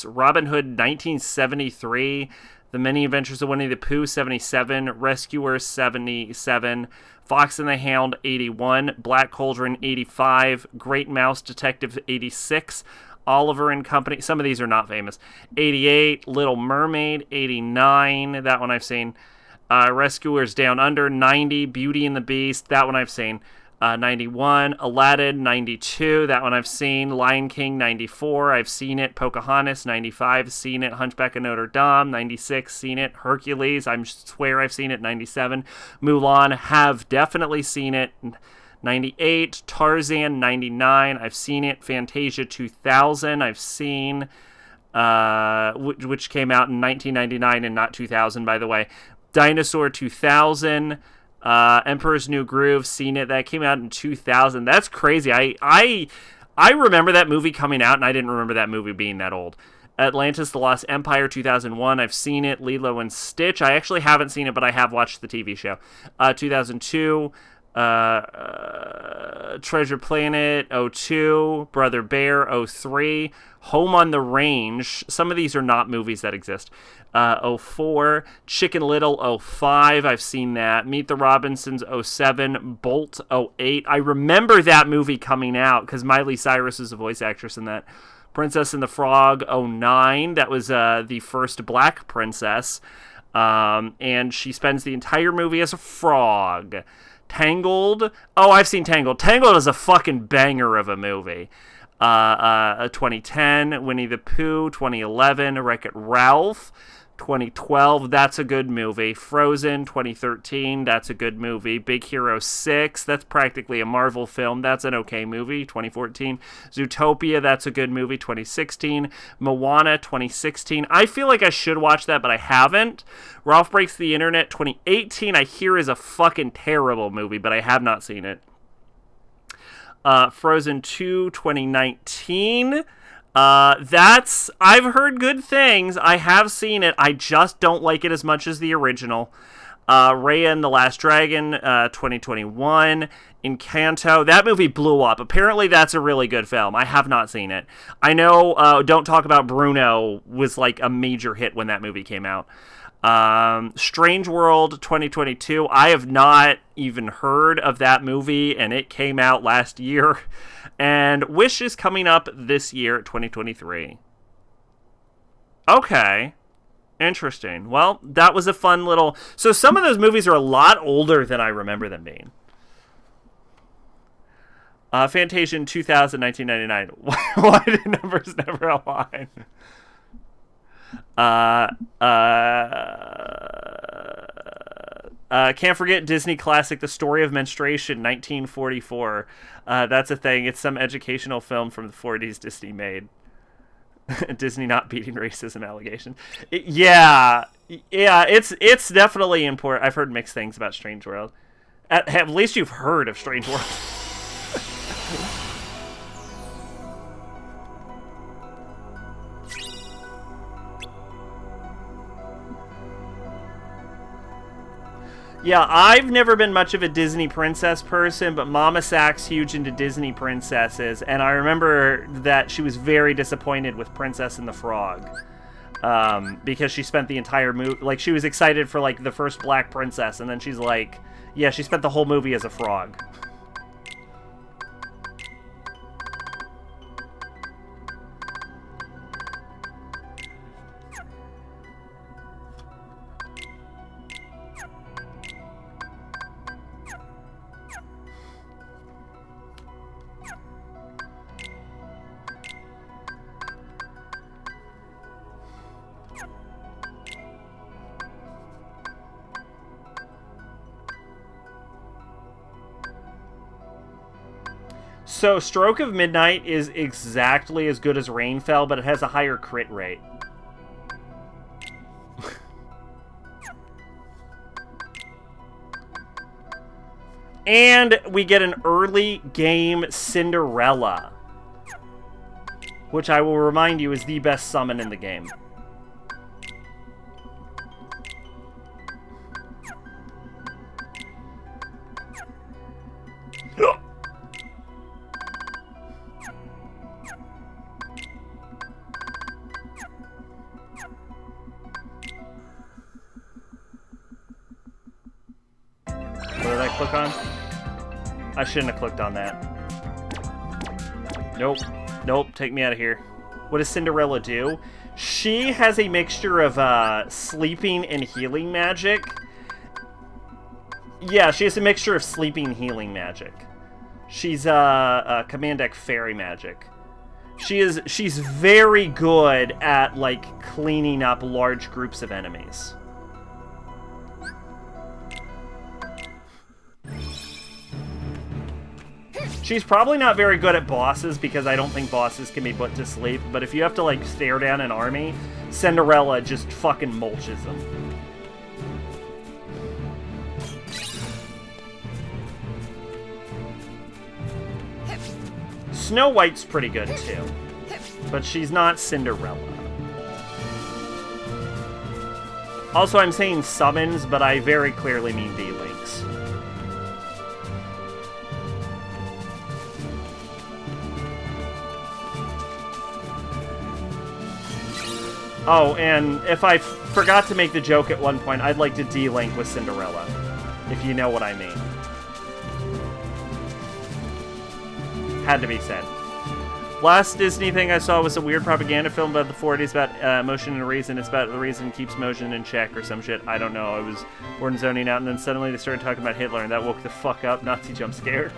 Robin Hood, 1973. The Many Adventures of Winnie the Pooh, 77. Rescuers, 77. Fox and the Hound, 81. Black Cauldron, 85. Great Mouse Detective, 86. Oliver and Company, some of these are not famous. 88. Little Mermaid, 89. That one I've seen. Rescuers Down Under, 90. Beauty and the Beast, that one I've seen. 91. Aladdin, 92. That one I've seen. Lion King, 94. I've seen it. Pocahontas, 95. Seen it. Hunchback of Notre Dame, 96. Seen it. Hercules, I swear I've seen it. 97. Mulan, have definitely seen it. 98. Tarzan, 99. I've seen it. Fantasia, 2000. I've seen, which came out in 1999 and not 2000, by the way. Dinosaur, 2000. Emperor's New Groove, seen it. That came out in 2000. That's crazy. I remember that movie coming out, and I didn't remember that movie being that old. Atlantis: The Lost Empire, 2001. I've seen it. Lilo and Stitch. I actually haven't seen it, but I have watched the TV show. 2002. Treasure Planet, 02. Brother Bear, 03. Home on the Range. Some of these are not movies that exist. 04. Chicken Little, 05. I've seen that. Meet the Robinsons, 07. Bolt, 08. I remember that movie coming out because Miley Cyrus is a voice actress in that. Princess and the Frog, 09. That was the first black princess. And she spends the entire movie as a frog. Tangled. Oh, I've seen Tangled. Tangled is a fucking banger of a movie. 2010, Winnie the Pooh. 2011, Wreck-It Ralph. 2012, that's a good movie. Frozen, 2013, that's a good movie. Big Hero 6, that's practically a Marvel film. That's an okay movie. 2014, Zootopia, that's a good movie. 2016, Moana, 2016. I feel like I should watch that, but I haven't. Ralph Breaks the Internet, 2018, I hear is a fucking terrible movie, but I have not seen it. Frozen 2, 2019. I've heard good things. I have seen it. I just don't like it as much as the original. Raya and the Last Dragon, 2021. Encanto. That movie blew up. Apparently that's a really good film. I have not seen it. I know, Don't Talk About Bruno was like a major hit when that movie came out. Strange World, 2022. I have not even heard of that movie, and it came out last year. And Wish is coming up this year, 2023. Okay. Interesting. Well, that was a fun little... So some of those movies are a lot older than I remember them being. Fantasia 2000, 1999. Why did numbers never align? Can't forget Disney classic The Story of Menstruation, 1944. That's a thing. It's some educational film from the 40s Disney made. Disney not beating racism allegations. Yeah, it's definitely important. I've heard mixed things about Strange World. At least you've heard of Strange World. Yeah, I've never been much of a Disney princess person, but Mama Sack's huge into Disney princesses, and I remember that she was very disappointed with Princess and the Frog, because she spent the entire movie, like, she was excited for, like, the first black princess, and then she's like, yeah, she spent the whole movie as a frog. So, Stroke of Midnight is exactly as good as Rainfell, but it has a higher crit rate. And we get an early game Cinderella, which I will remind you is the best summon in the game. What did I click on? I shouldn't have clicked on that. Nope. Nope, take me out of here. What does Cinderella do? She has a mixture of sleeping and healing magic. Yeah, she has a mixture of sleeping and healing magic. She's command deck fairy magic. She's very good at, like, cleaning up large groups of enemies. She's probably not very good at bosses because I don't think bosses can be put to sleep, but if you have to, like, stare down an army, Cinderella just fucking mulches them. Snow White's pretty good too, but she's not Cinderella. Also, I'm saying summons, but I very clearly mean D-Links. Oh, and if I forgot to make the joke at one point, I'd like to D-Link with Cinderella, if you know what I mean. Had to be said. Last Disney thing I saw was a weird propaganda film about the 40s about motion and reason. It's about the reason keeps motion in check or some shit. I don't know. I was born zoning out, and then suddenly they started talking about Hitler, and that woke the fuck up. Nazi jump scare.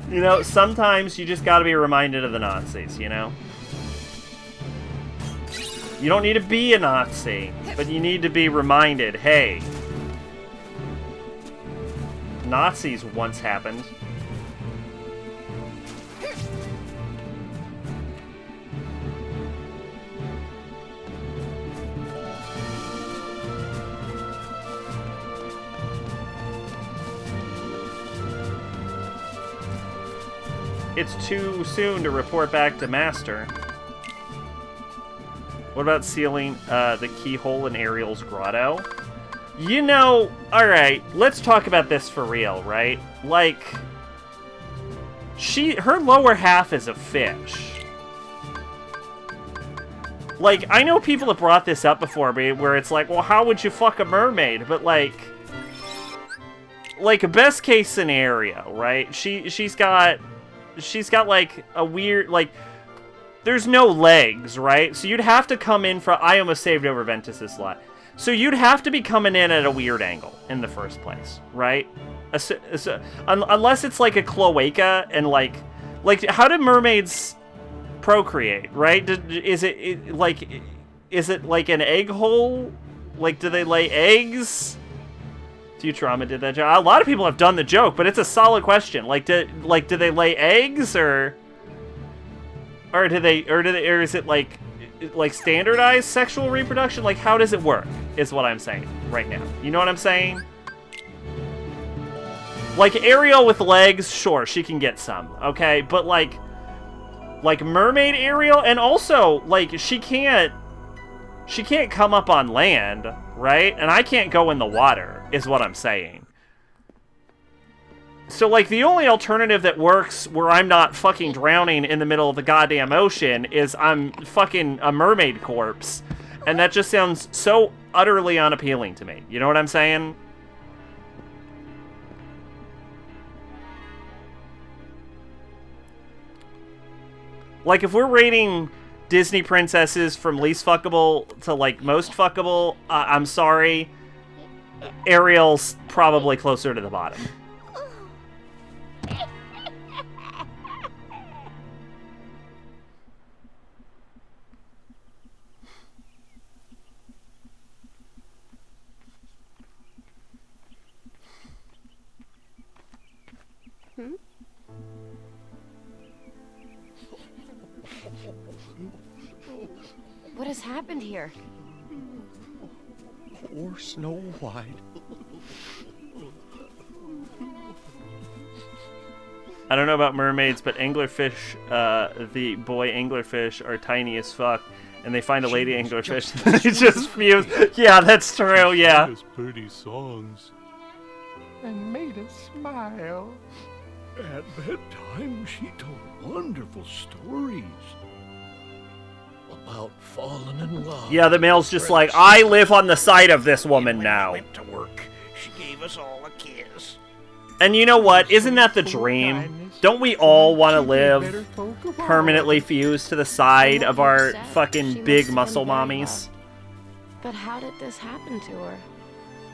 You know, sometimes you just gotta be reminded of the Nazis, you know? You don't need to be a Nazi, but you need to be reminded, hey, Nazis once happened. It's too soon to report back to Master. What about sealing the keyhole in Ariel's grotto? You know, alright, let's talk about this for real, right? Like, her lower half is a fish. Like, I know people have brought this up before, where it's like, well, how would you fuck a mermaid? But, like a best case scenario, right? She's got, like, a weird, like, there's no legs, right? So you'd have to come in from... I almost saved over Ventus's slot. So you'd have to be coming in at a weird angle in the first place, right? Unless it's like a cloaca and like how do mermaids procreate, right? Is it like an egg hole? Like, do they lay eggs? Futurama did that joke. A lot of people have done the joke, but it's a solid question. Like, do they lay eggs or is it like standardized sexual reproduction? Like, how does it work? Is what I'm saying right now. You know what I'm saying? Like Ariel with legs, sure, she can get some, okay? But like mermaid Ariel, and also like she can't come up on land, right? And I can't go in the water, is what I'm saying. So, like, the only alternative that works where I'm not fucking drowning in the middle of the goddamn ocean is I'm fucking a mermaid corpse. And that just sounds so utterly unappealing to me. You know what I'm saying? Like, if we're rating Disney princesses from least fuckable to, like, most fuckable, I'm sorry. Ariel's probably closer to the bottom. What has happened here? Poor Snow White. I don't know about mermaids, but anglerfish, the boy anglerfish, are tiny as fuck, and they find a lady anglerfish, and they just fuse. Yeah, that's true, yeah. She pretty songs. And made us smile. At bedtime, she told wonderful stories. About falling in love. Yeah, the male's just like, I live on the side of this woman now. Went to work. She gave us all a kiss. And you know what? Isn't that the dream? Don't we all want to live permanently fused to the side of our fucking big muscle mommies? But how did this happen to her?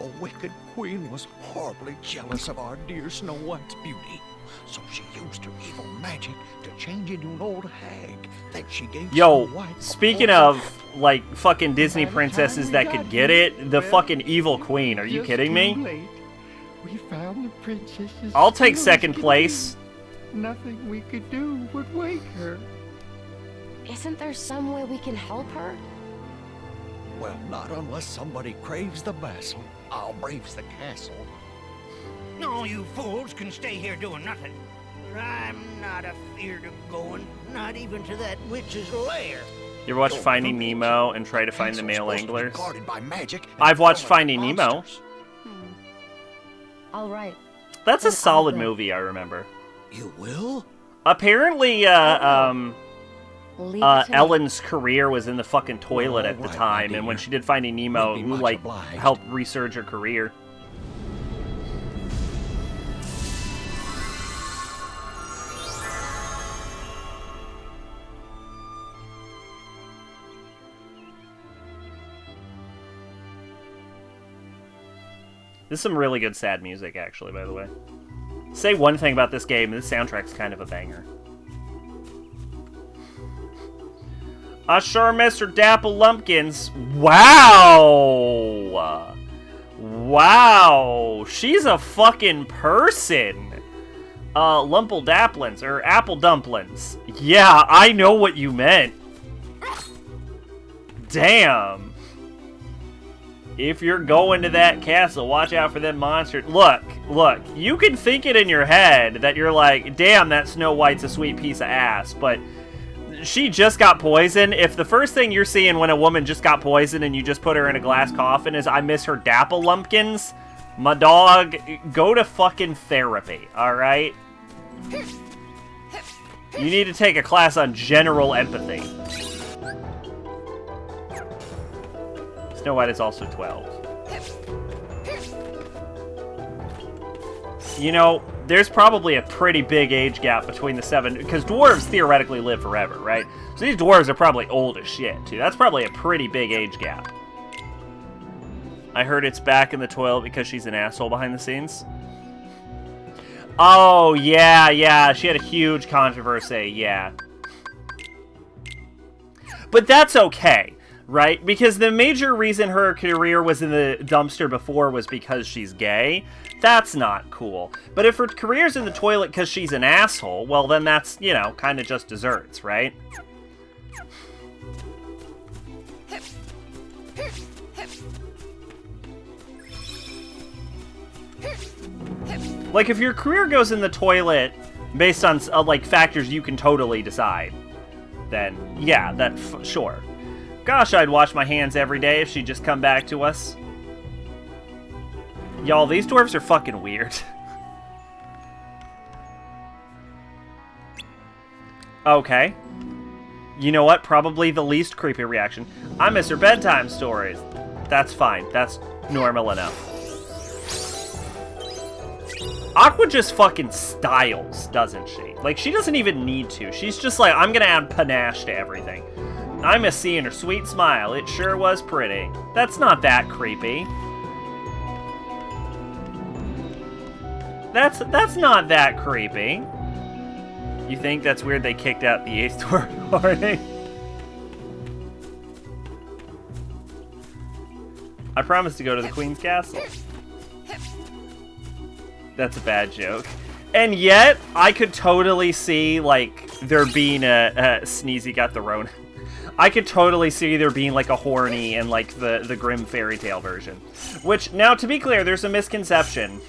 A wicked queen was horribly jealous of our dear Snow White's beauty. So she used her evil magic to change into an old hag that she gave Yo, Snow White. speaking of, like, fucking Disney princesses that could get it, the fucking evil queen, are you kidding me? We found the princess's I'll take second place. Nothing we could do would wake her. Isn't there some way we can help her? Well, not unless somebody craves the basil. I'll braves the castle. No, you fools can stay here doing nothing. I'm not afeard of going, not even to that witch's lair. You ever watch Finding Nemo and try to find the male anglers? Guarded by magic. I've watched Finding Nemo. All right. That's a solid movie, I remember. You will? Apparently, Ellen's career was in the fucking toilet at the time, and when she did Finding Nemo, it, like, helped resurge her career. This is some really good sad music, actually, by the way. Say one thing about this game, this soundtrack's kind of a banger. Sure, Mr. Dapple Lumpkins. Wow! Wow! She's a fucking person! Lumple Dapplins, or Apple Dumplings. Yeah, I know what you meant. Damn. If you're going to that castle, watch out for them monsters. Look, you can think it in your head that you're like, damn, that Snow White's a sweet piece of ass, but she just got poisoned. If the first thing you're seeing when a woman just got poisoned and you just put her in a glass coffin is, I miss her Dapple Lumpkins, my dog, go to fucking therapy, alright? You need to take a class on general empathy. Snow White is also 12. You know, there's probably a pretty big age gap between the 7, because dwarves theoretically live forever, right? So So these dwarves are probably old as shit, too. That's probably a pretty big age gap. I heard it's back in the toilet because she's an asshole behind the scenes. Oh, yeah. She had a huge controversy, yeah. But that's okay, right? Because the major reason her career was in the dumpster before was because she's gay. That's not cool. But if her career's in the toilet because she's an asshole, well, then that's, you know, kind of just desserts, right? Like, if your career goes in the toilet based on, like, factors you can totally decide, then, yeah, sure. Gosh, I'd wash my hands every day if she'd just come back to us. Y'all, these dwarves are fucking weird. Okay. You know what? Probably the least creepy reaction. I miss her bedtime stories. That's fine. That's normal enough. Aqua just fucking styles, doesn't she? Like, she doesn't even need to. She's just like, I'm gonna add panache to everything. I miss seeing her sweet smile. It sure was pretty. That's not that creepy. That's not that creepy. You think that's weird they kicked out the 8th dwarf party? I promised to go to the Queen's Castle. That's a bad joke. And yet, I could totally see, like, there being a Sneezy got the Rona. I could totally see there being, like, a horny and, like, the Grimm fairy tale version. Which, now, to be clear, there's a misconception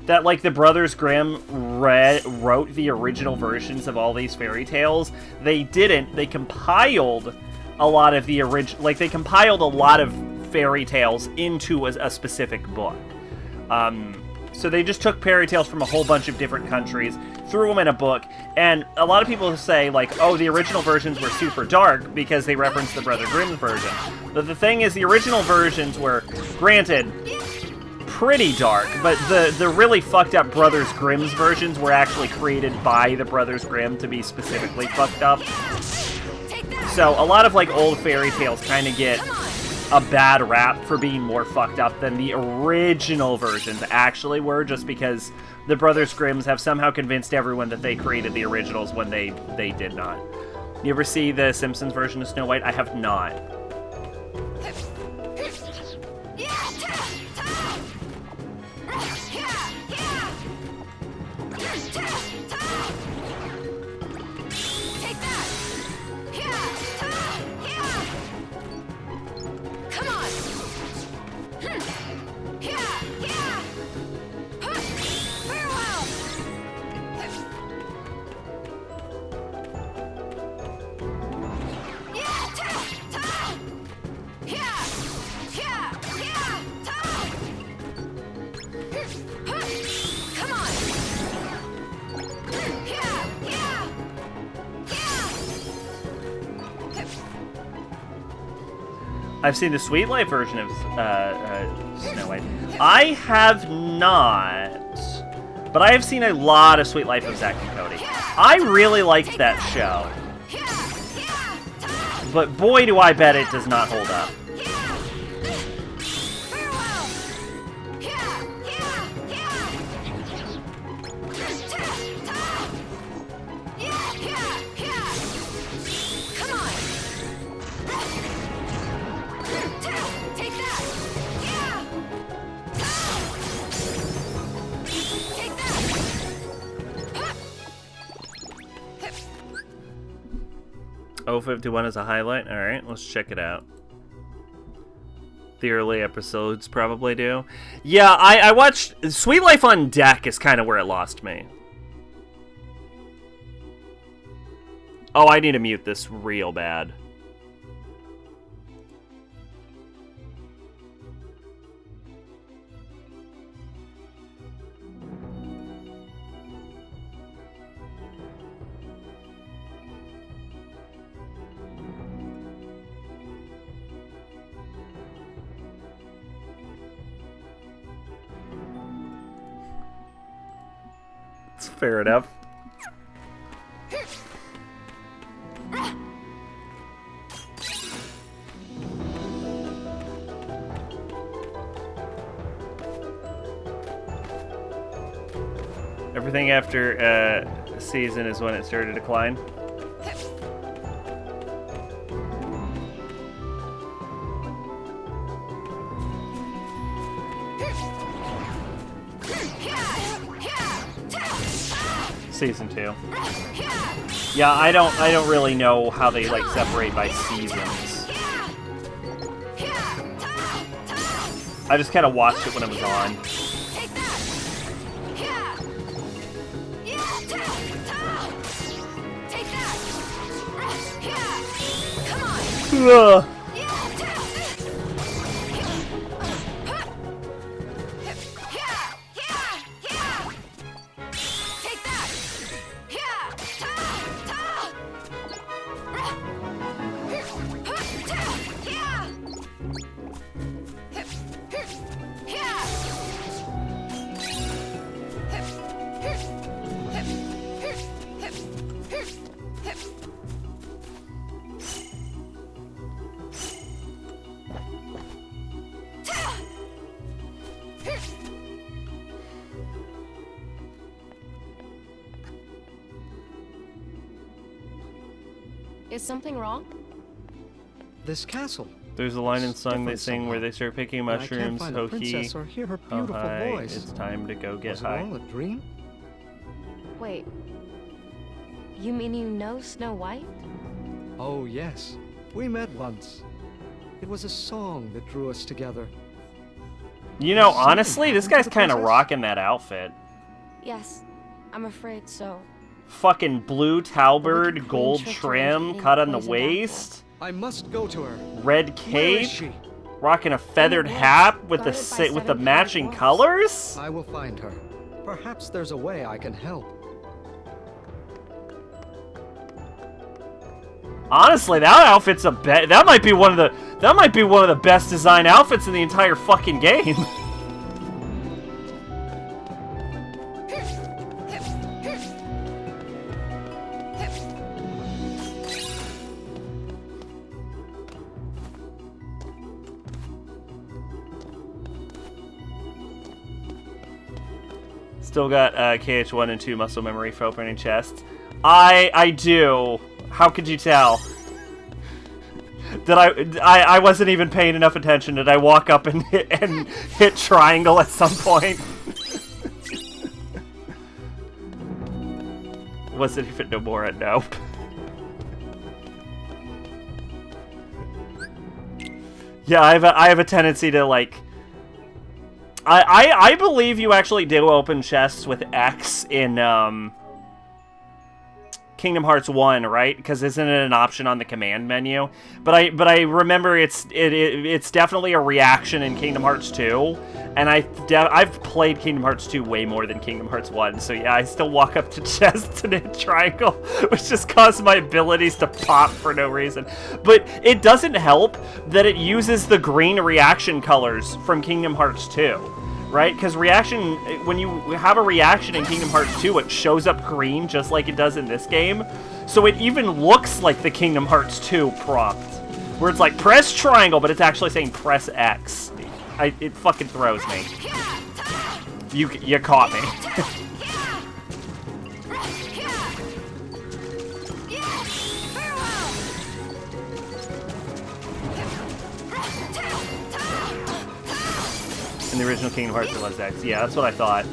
that, like, the Brothers Grimm wrote the original versions of all these fairy tales. They didn't. They compiled a lot of the original... Like, they compiled a lot of fairy tales into a specific book. So they just took fairy tales from a whole bunch of different countries, threw them in a book, and a lot of people say, like, oh, the original versions were super dark because they referenced the Brother Grimm's version. But the thing is, the original versions were, granted, pretty dark, but the really fucked up Brothers Grimm's versions were actually created by the Brothers Grimm to be specifically fucked up. So a lot of, like, old fairy tales kind of get a bad rap for being more fucked up than the original versions actually were, just because the Brothers Grimms have somehow convinced everyone that they created the originals when they did not. You ever see the Simpsons version of Snow White? I have not. I've seen the Sweet Life version of Snow White. I have not, but I have seen a lot of Sweet Life of Zack and Cody. I really liked that show, but boy do I bet it does not hold up. .051 is a highlight? Alright, let's check it out. The early episodes probably do. Yeah, I watched... Sweet Life on Deck is kind of where it lost me. Oh, I need to mute this real bad. Fair enough. Everything after season is when it started to decline. Season 2. Yeah, I don't really know how they like separate by seasons. I just kind of watched it when it was on. Ugh. Is something wrong? This castle. There's a line in song they sing where they start picking mushrooms. I can't find the princess or hear her Oh beautiful hi, voice. it's time to go get Was high. it all a dream? Wait. You mean you know Snow White? Oh, yes. We met once. It was a song that drew us together. You know, Something honestly, this happened to guy's the kind of princess? rocking that outfit. Yes. I'm afraid so. Fucking blue talberd, Queen gold tricked her trim, into cut on the poisoned apple. waist, I must go to her. red Where is cape, she? rocking a feathered hat with the guarded by with the 7 matching dwarfs. colors. I will find her. Perhaps there's a way I can help. Honestly, that outfit's that might be one of the best design outfits in the entire fucking game. Still got KH1 and 2 muscle memory for opening chests. I do. How could you tell? Did I wasn't even paying enough attention. Did I walk up and hit triangle at some point? Was it Fit No More? Nope. Yeah, I have a tendency to like. I believe you actually do open chests with X in Kingdom Hearts 1, right? Because isn't it an option on the command menu? But I remember it's definitely a reaction in Kingdom Hearts 2, and I've played Kingdom Hearts 2 way more than Kingdom Hearts 1. So yeah, I still walk up to chests and hit triangle, which just causes my abilities to pop for no reason. But it doesn't help that it uses the green reaction colors from Kingdom Hearts 2. Right? Because reaction, when you have a reaction in Kingdom Hearts 2, it shows up green just like it does in this game. So it even looks like the Kingdom Hearts 2 prompt, where it's like, press triangle, but it's actually saying press X. It fucking throws me. You caught me. In the original Kingdom Hearts, it was X. Yeah, that's what I thought.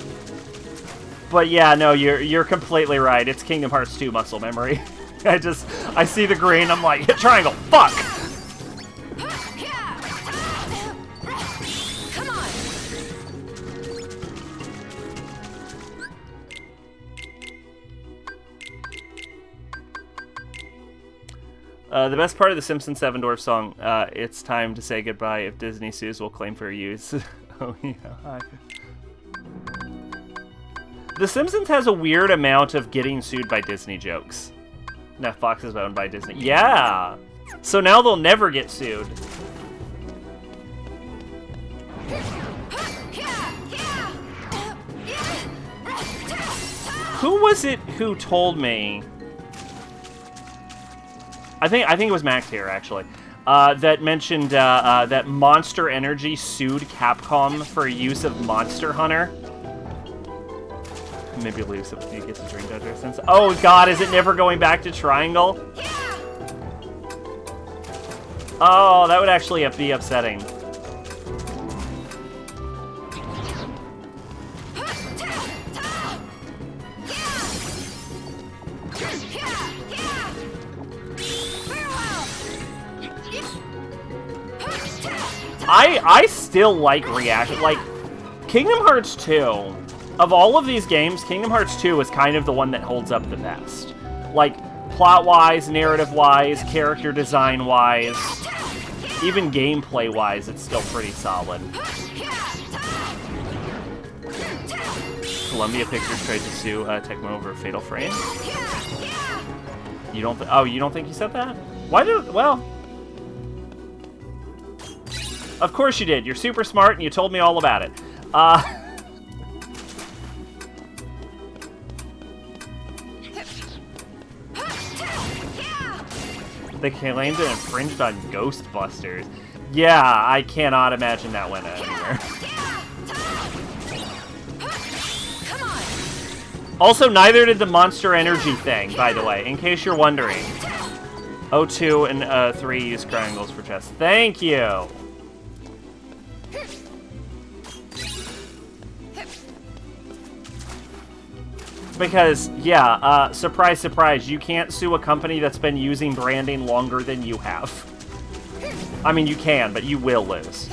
But yeah, no, you're completely right. It's Kingdom Hearts 2 muscle memory. I see the green, I'm like, hit triangle, fuck! Come on. The best part of the Simpsons Seven Dwarfs song, it's time to say goodbye. If Disney sues, we'll claim fair use. Oh, yeah. The Simpsons has a weird amount of getting sued by Disney jokes. Now Fox is owned by Disney. Yeah! So now they'll never get sued. Who was it who told me? I think it was Max here, actually. That mentioned that Monster Energy sued Capcom for use of Monster Hunter. Maybe lose if you get to Dream Dodger since. Oh god, is it never going back to Triangle? Oh, that would actually be upsetting. I still like reaction. Like, Kingdom Hearts 2, of all of these games, Kingdom Hearts 2 is kind of the one that holds up the best. Like, plot-wise, narrative-wise, character design-wise, even gameplay-wise, it's still pretty solid. Columbia Pictures tried to sue Tecmo over Fatal Frame. You don't you don't think he said that? Why did, well... Of course you did. You're super smart and you told me all about it. They claimed it infringed on Ghostbusters. Yeah, I cannot imagine that went anywhere. Also, neither did the Monster Energy thing, by the way, in case you're wondering. 02 and 3 use triangles for chess. Thank you! Because, yeah, surprise, surprise, you can't sue a company that's been using branding longer than you have. I mean, you can, but you will lose.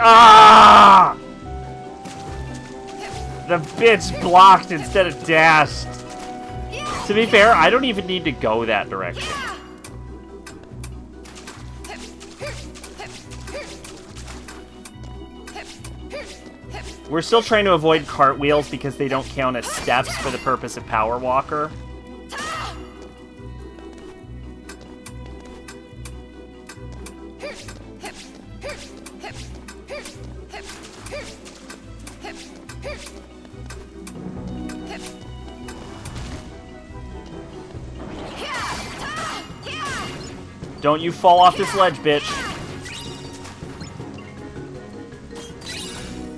Ah! The bitch blocked instead of dashed. To be fair, I don't even need to go that direction. We're still trying to avoid cartwheels because they don't count as steps for the purpose of Power Walker. Don't you fall off this ledge, bitch.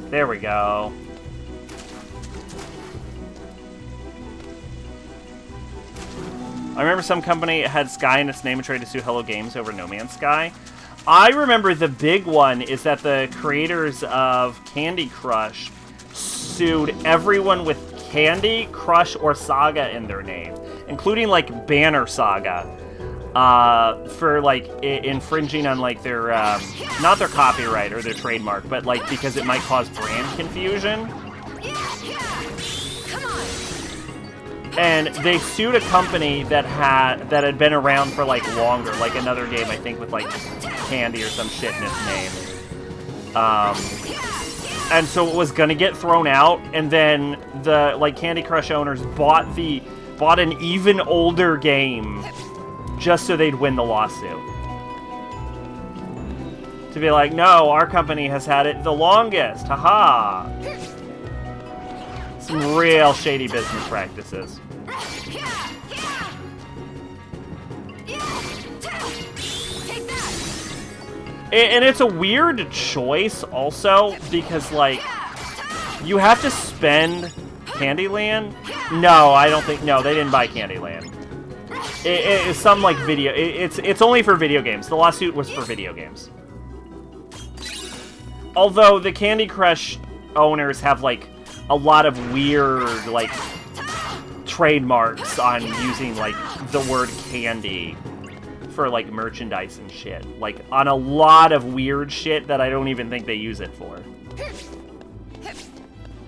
There we go. I remember some company had Sky in its name and tried to sue Hello Games over No Man's Sky. I remember the big one is that the creators of Candy Crush sued everyone with Candy, Crush, or Saga in their name, including, like, Banner Saga. For, like, infringing on, like, their, not their copyright or their trademark, but, like, because it might cause brand confusion. And they sued a company that had been around for, like, longer, like another game, I think, with, like, Candy or some shit in its name. And so it was gonna get thrown out, and then the, like, Candy Crush owners bought an even older game just so they'd win the lawsuit. To be like, no, our company has had it the longest, haha. Some real shady business practices. And it's a weird choice also, because, like, you have to spend Candyland? No, I don't think, no, they didn't buy Candyland. It's some, like, video, it's only for video games. The lawsuit was for video games. Although the Candy Crush owners have, like, a lot of weird, like, trademarks on using, like, the word candy for, like, merchandise and shit. Like, on a lot of weird shit that I don't even think they use it for.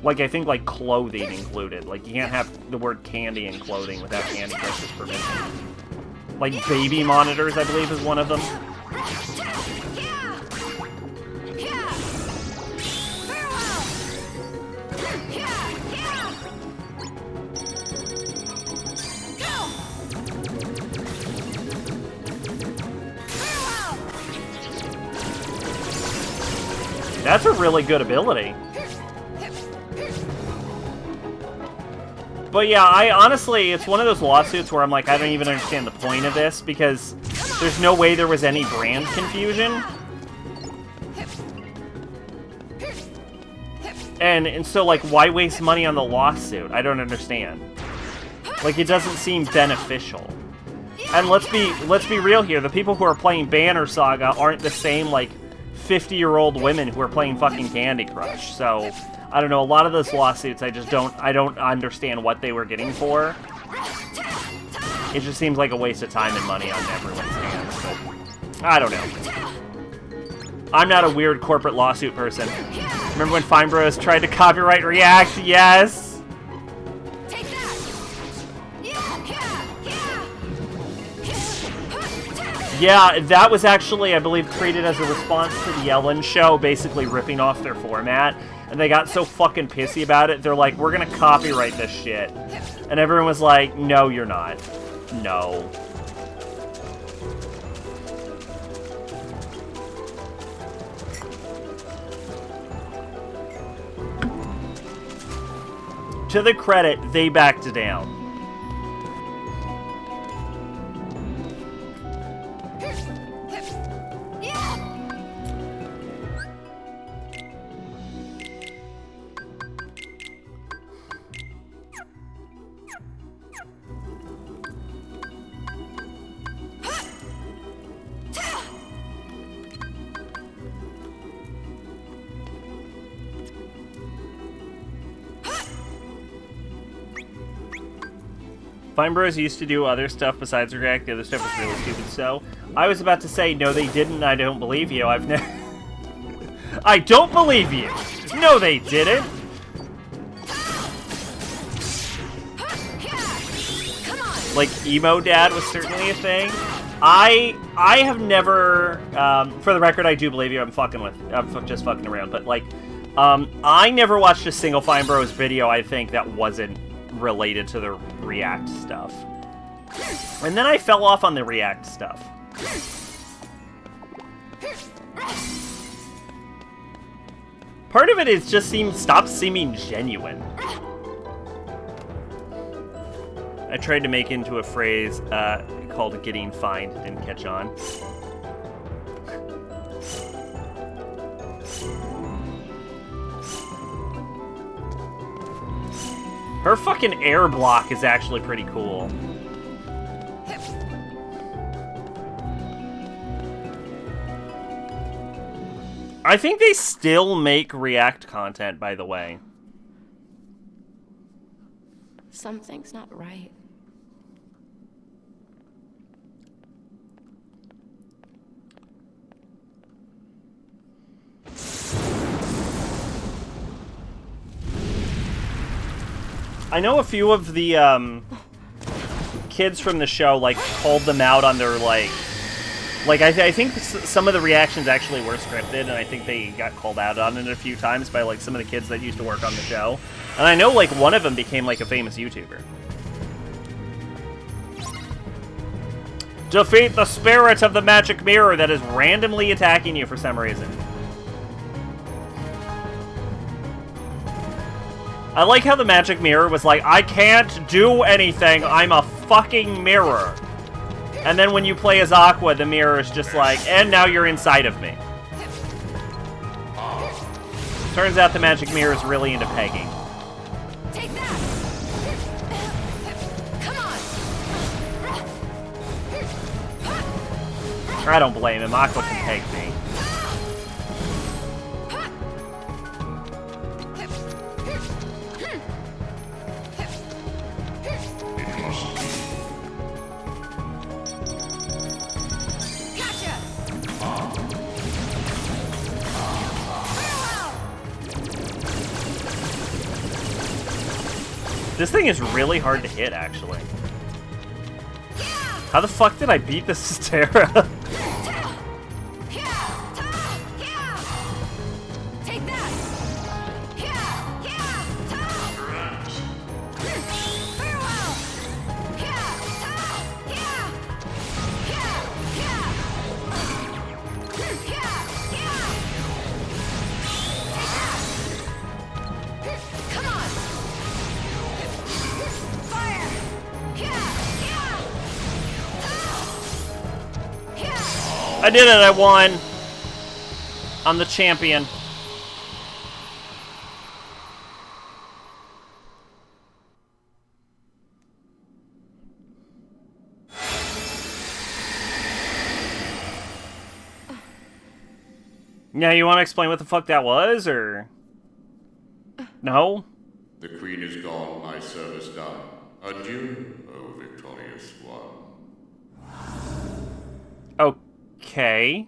Like, I think, like, clothing included. Like, you can't have the word candy in clothing without Candy Crush's permission. Like, baby monitors, I believe, is one of them. That's a really good ability. But yeah, I honestly, it's one of those lawsuits where I'm like, I don't even understand the point of this, because there's no way there was any brand confusion. And so, like, why waste money on the lawsuit? I don't understand. Like, it doesn't seem beneficial. And let's be real here. The people who are playing Banner Saga aren't the same, like, 50-year-old women who are playing fucking Candy Crush. So, I don't know. A lot of those lawsuits, I don't understand what they were getting for. It just seems like a waste of time and money on everyone's hands. But I don't know. I'm not a weird corporate lawsuit person. Remember when Fine Bros tried to copyright React? Yes! Yeah, that was actually, I believe, created as a response to the Ellen Show, basically ripping off their format. And they got so fucking pissy about it, they're like, we're gonna copyright this shit. And everyone was like, no, you're not. No. To the credit, they backed down. Fine Bros used to do other stuff besides React. The other stuff was really stupid, so... I was about to say, no, they didn't, I don't believe you. I've never... I don't believe you! No, they didn't! Like, Emo Dad was certainly a thing. I have never... for the record, I do believe you. I'm just fucking around, but, like... I never watched a single Fine Bros video, I think, that wasn't related to the React stuff. And then I fell off on the React stuff. Part of it is just stopped seeming genuine. I tried to make into a phrase called getting fined, didn't catch on. Her fucking air block is actually pretty cool. I think they still make React content, by the way. Something's not right. I know a few of the kids from the show, like, called them out on their, like I think some of the reactions actually were scripted, and I think they got called out on it a few times by, like, some of the kids that used to work on the show. And I know, like, one of them became, like, a famous YouTuber. Defeat the spirit of the magic mirror that is randomly attacking you for some reason. I like how the magic mirror was like, I can't do anything, I'm a fucking mirror. And then when you play as Aqua, the mirror is just like, and now you're inside of me. Turns out the magic mirror is really into pegging. Take that. Come on. I don't blame him, Aqua can peg me. This thing is really hard to hit, actually. How the fuck did I beat this Terra? I did it, I won. I'm the champion. Now, you want to explain what the fuck that was, or? No? The queen is gone, my service done. Adieu, O victorious one. Okay.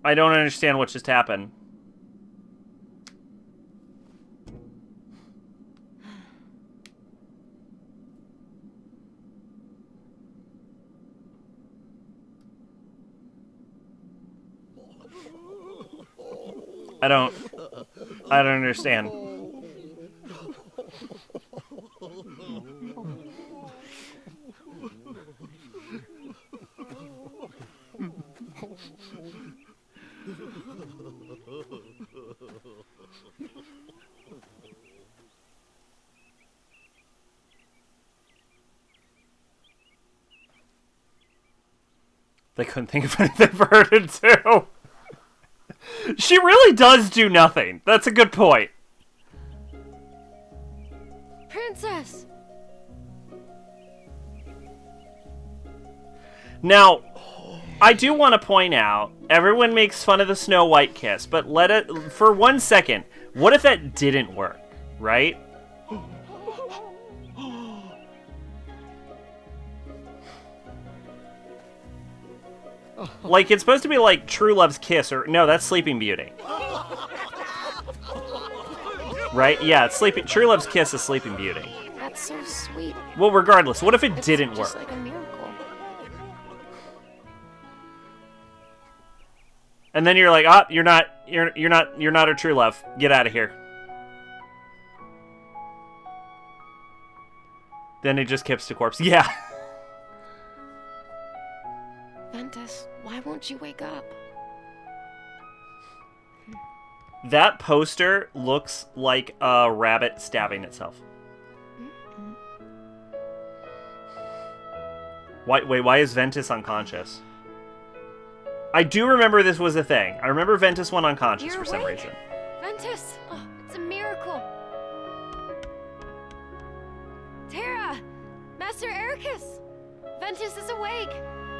I don't understand what just happened. I don't understand. They couldn't think of anything for her to do. She really does do nothing. That's a good point. Princess! Now, I do want to point out, everyone makes fun of the Snow White kiss, but let it, for 1 second, what if that didn't work, right? Like, it's supposed to be like True Love's kiss, or no, that's Sleeping Beauty. Right? Yeah, it's True Love's kiss is Sleeping Beauty. That's so sweet. Well, regardless, what if it didn't Just work? like a miracle. And then you're like, oh, you're not her true love. Get out of here. Then it just kips to corpse. Yeah. Ventus, why won't you wake up? That poster looks like a rabbit stabbing itself. Why is Ventus unconscious? I do remember this was a thing. I remember Ventus went unconscious for some reason. Ventus! Oh, it's a miracle! Terra! Master Ericus! Ventus is awake!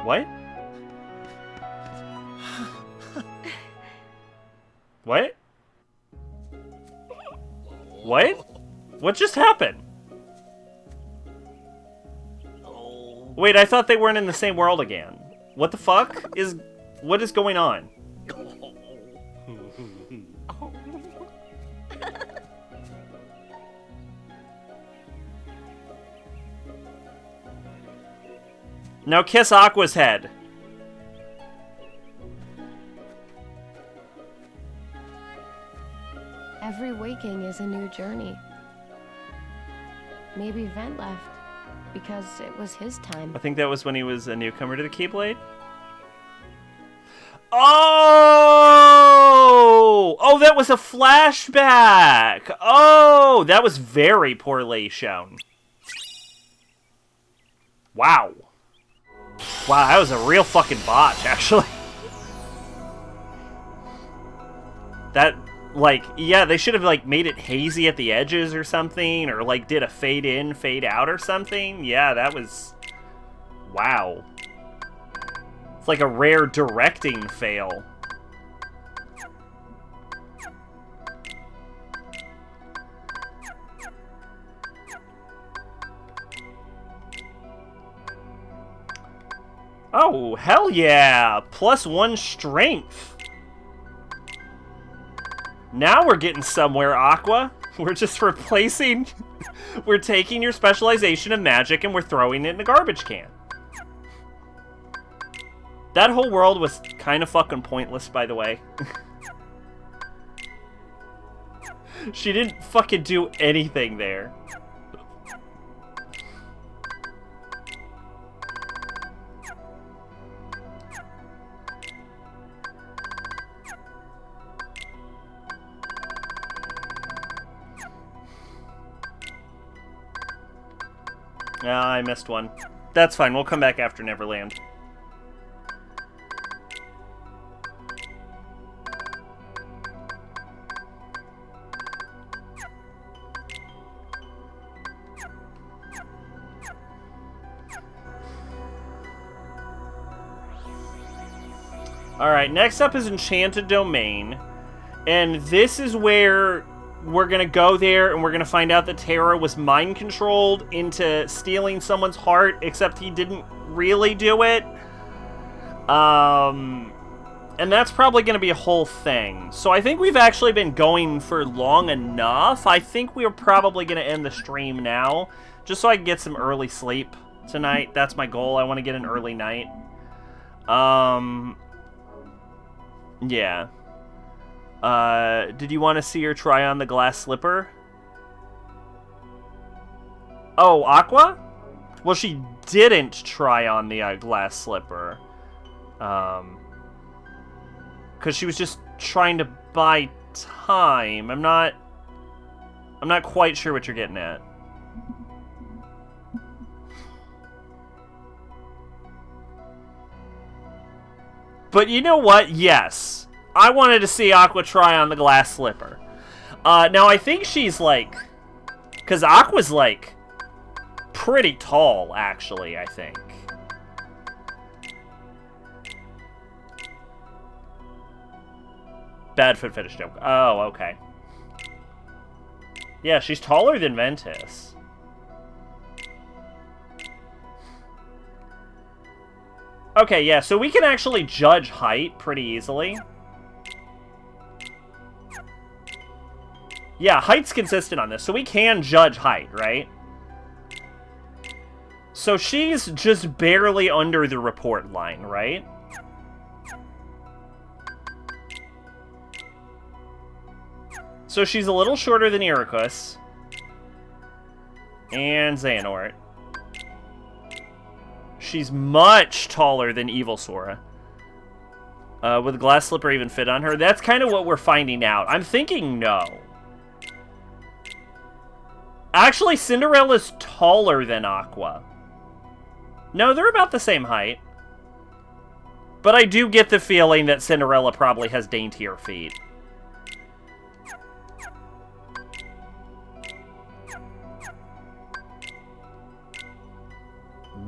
What? What? What? What just happened? Wait, I thought they weren't in the same world again. What the fuck is... What is going on? Now kiss Aqua's head. Every waking is a new journey. Maybe Vent left because it was his time. I think that was when he was a newcomer to the Keyblade. Oh! Oh, that was a flashback! Oh, that was very poorly shown. Wow. Wow, that was a real fucking botch, actually. That, like, yeah, they should have, like, made it hazy at the edges or something, or, like, did a fade in, fade out or something. Yeah, that was... Wow. It's like a rare directing fail. Oh, hell yeah! +1 strength! Now we're getting somewhere, Aqua. We're just replacing... We're taking your specialization of magic and we're throwing it in a garbage can. That whole world was kind of fucking pointless, by the way. She didn't fucking do anything there. I missed one. That's fine, we'll come back after Neverland. Alright, next up is Enchanted Domain. And this is where we're going to go there and we're going to find out that Terra was mind-controlled into stealing someone's heart, except he didn't really do it. And that's probably going to be a whole thing. So I think we've actually been going for long enough. I think we're probably going to end the stream now, just so I can get some early sleep tonight. That's my goal. I want to get an early night. Yeah. Did you want to see her try on the glass slipper? Oh, Aqua? Well, she didn't try on the glass slipper. Because she was just trying to buy time. I'm not quite sure what you're getting at. But you know what? Yes. I wanted to see Aqua try on the glass slipper. Now, I think she's, like... Because Aqua's, like, pretty tall, actually, I think. Bad foot fetish joke. Oh, okay. Yeah, she's taller than Ventus. Okay, yeah, so we can actually judge height pretty easily. Yeah, height's consistent on this, so we can judge height, right? So she's just barely under the report line, right? So she's a little shorter than Iroquois. And Xehanort. She's much taller than Evil Sora. Would the glass slipper even fit on her? That's kind of what we're finding out. I'm thinking no. Actually, Cinderella's taller than Aqua. No, they're about the same height. But I do get the feeling that Cinderella probably has daintier feet.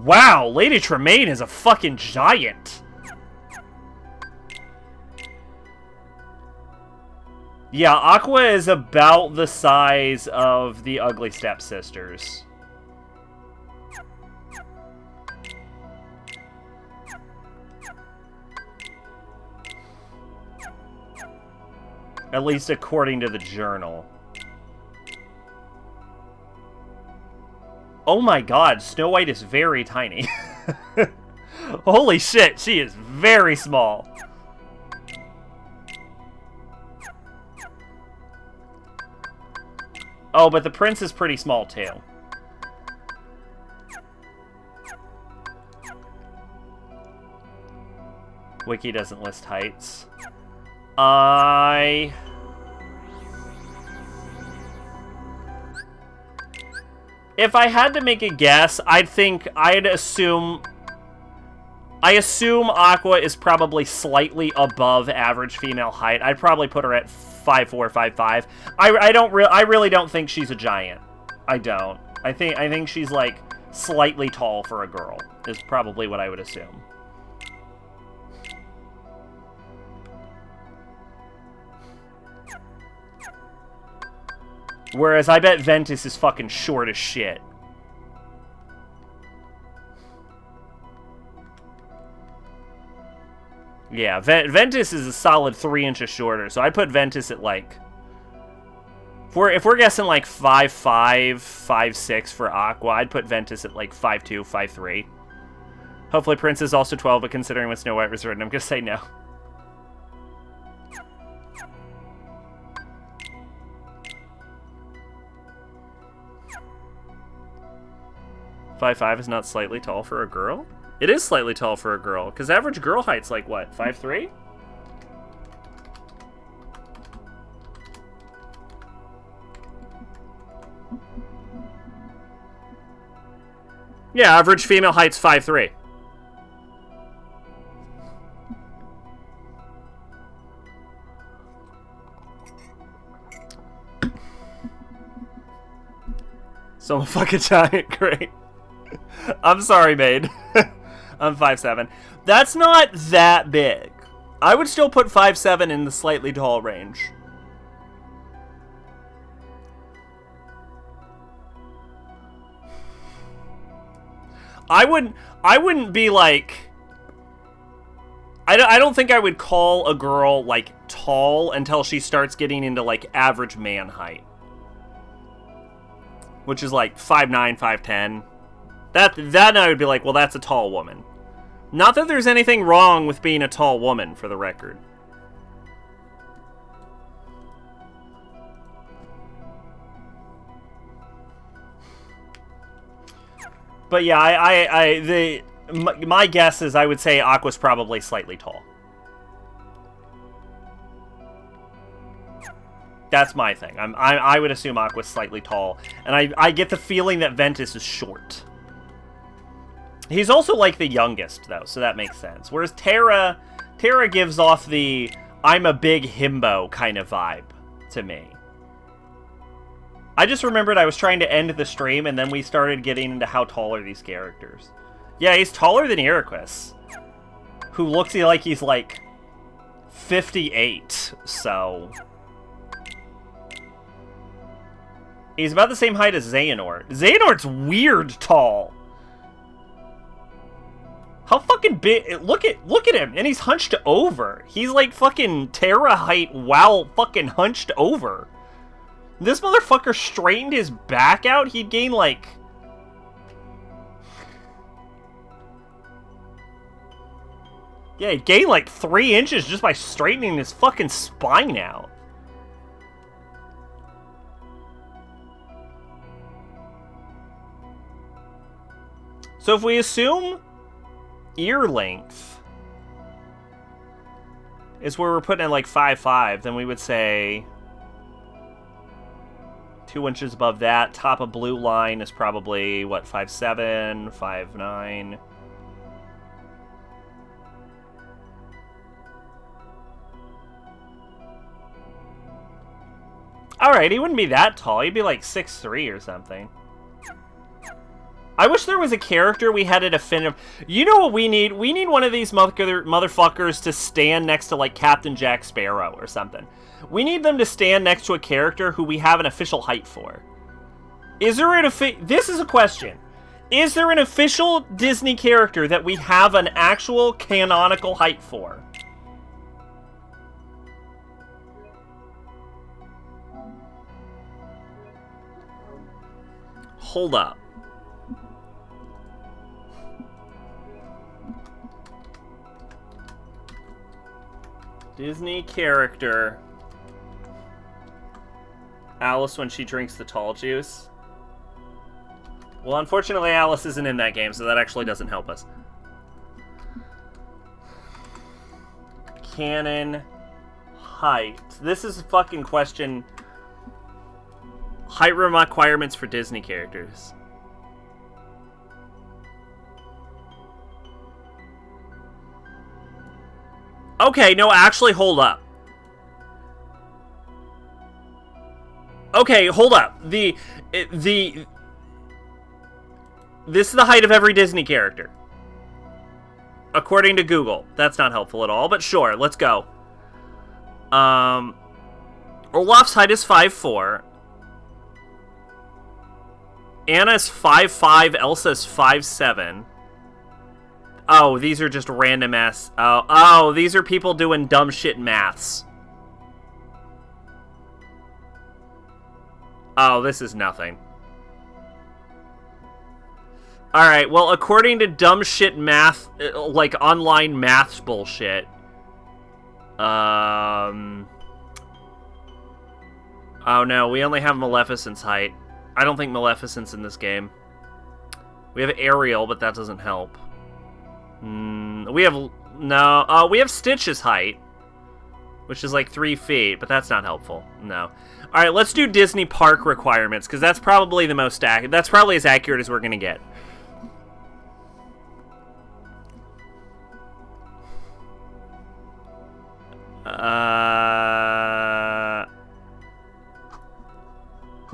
Wow, Lady Tremaine is a fucking giant. Yeah, Aqua is about the size of the Ugly Stepsisters. At least according to the journal. Oh my god, Snow White is very tiny. Holy shit, she is very small. Oh, but the prince is pretty small too. Wiki doesn't list heights. If I had to make a guess, I assume Aqua is probably slightly above average female height. I'd probably put her at 5'4", 5'5". I really don't think she's a giant. I don't. I think she's like slightly tall for a girl. Is probably what I would assume. Whereas I bet Ventus is fucking short as shit. Yeah, Ventus is a solid 3 inches shorter, so I'd put Ventus at like... If we're guessing like 5'5", 5'6" for Aqua, I'd put Ventus at like 5'2", 5'3". Hopefully Prince is also 12, but considering what Snow White was written, I'm gonna say no. 5'5" is not slightly tall for a girl? It is slightly tall for a girl, because average girl height's like, what, 5'3"? Yeah, average female height's 5'3". So I'm a fucking giant, great. I'm sorry, maid. I'm 5'7". That's not that big. I would still put 5'7" in the slightly tall range. I wouldn't be like... I don't think I would call a girl, like, tall until she starts getting into, like, average man height. Which is, like, 5'9", 5'10". That I would be like, well, that's a tall woman. Not that there's anything wrong with being a tall woman, for the record. But yeah, my guess is I would say Aqua's probably slightly tall. That's my thing. I would assume Aqua's slightly tall, and I get the feeling that Ventus is short. He's also like the youngest though, so that makes sense. Whereas Terra gives off the I'm a big himbo kind of vibe to me. I just remembered I was trying to end the stream, and then we started getting into how tall are these characters. Yeah, he's taller than Iroquois, who looks like he's like 58, so... He's about the same height as Xehanort. Xehanort's weird tall. How fucking big... Look at him, and he's hunched over. He's like fucking Terra height while fucking hunched over. This motherfucker straightened his back out, he'd gain like... Yeah, he'd gain like 3 inches just by straightening his fucking spine out. So if we assume ear length is where we're putting in like 5'5", then we would say 2 inches above that. Top of blue line is probably, what, 5'7", 5'9". Alright, he wouldn't be that tall. He'd be like 6'3" or something. I wish there was a character we had a definitive... You know what we need? We need one of these motherfuckers to stand next to, like, Captain Jack Sparrow or something. We need them to stand next to a character who we have an official height for. Is there an This is a question. Is there an official Disney character that we have an actual canonical height for? Hold up. Disney character. Alice when she drinks the tall juice. Well, unfortunately, Alice isn't in that game, so that actually doesn't help us. Canon height. This is a fucking question. Height requirements for Disney characters. Okay, no, actually, hold up. Okay, hold up. This is the height of every Disney character. According to Google. That's not helpful at all, but sure, let's go. Olaf's height is 5'4". Anna's 5'5", Elsa's 5'7". Oh, these are just random ass... Oh, these are people doing dumb shit maths. Oh, this is nothing. Alright, well, according to dumb shit math, like online maths bullshit, oh no, we only have Maleficent's height. I don't think Maleficent's in this game. We have Ariel, but that doesn't help. We have... No. We have Stitch's height, which is like 3 feet, but that's not helpful. No. Alright, let's do Disney park requirements, because that's probably the most accurate. That's probably as accurate as we're going to get.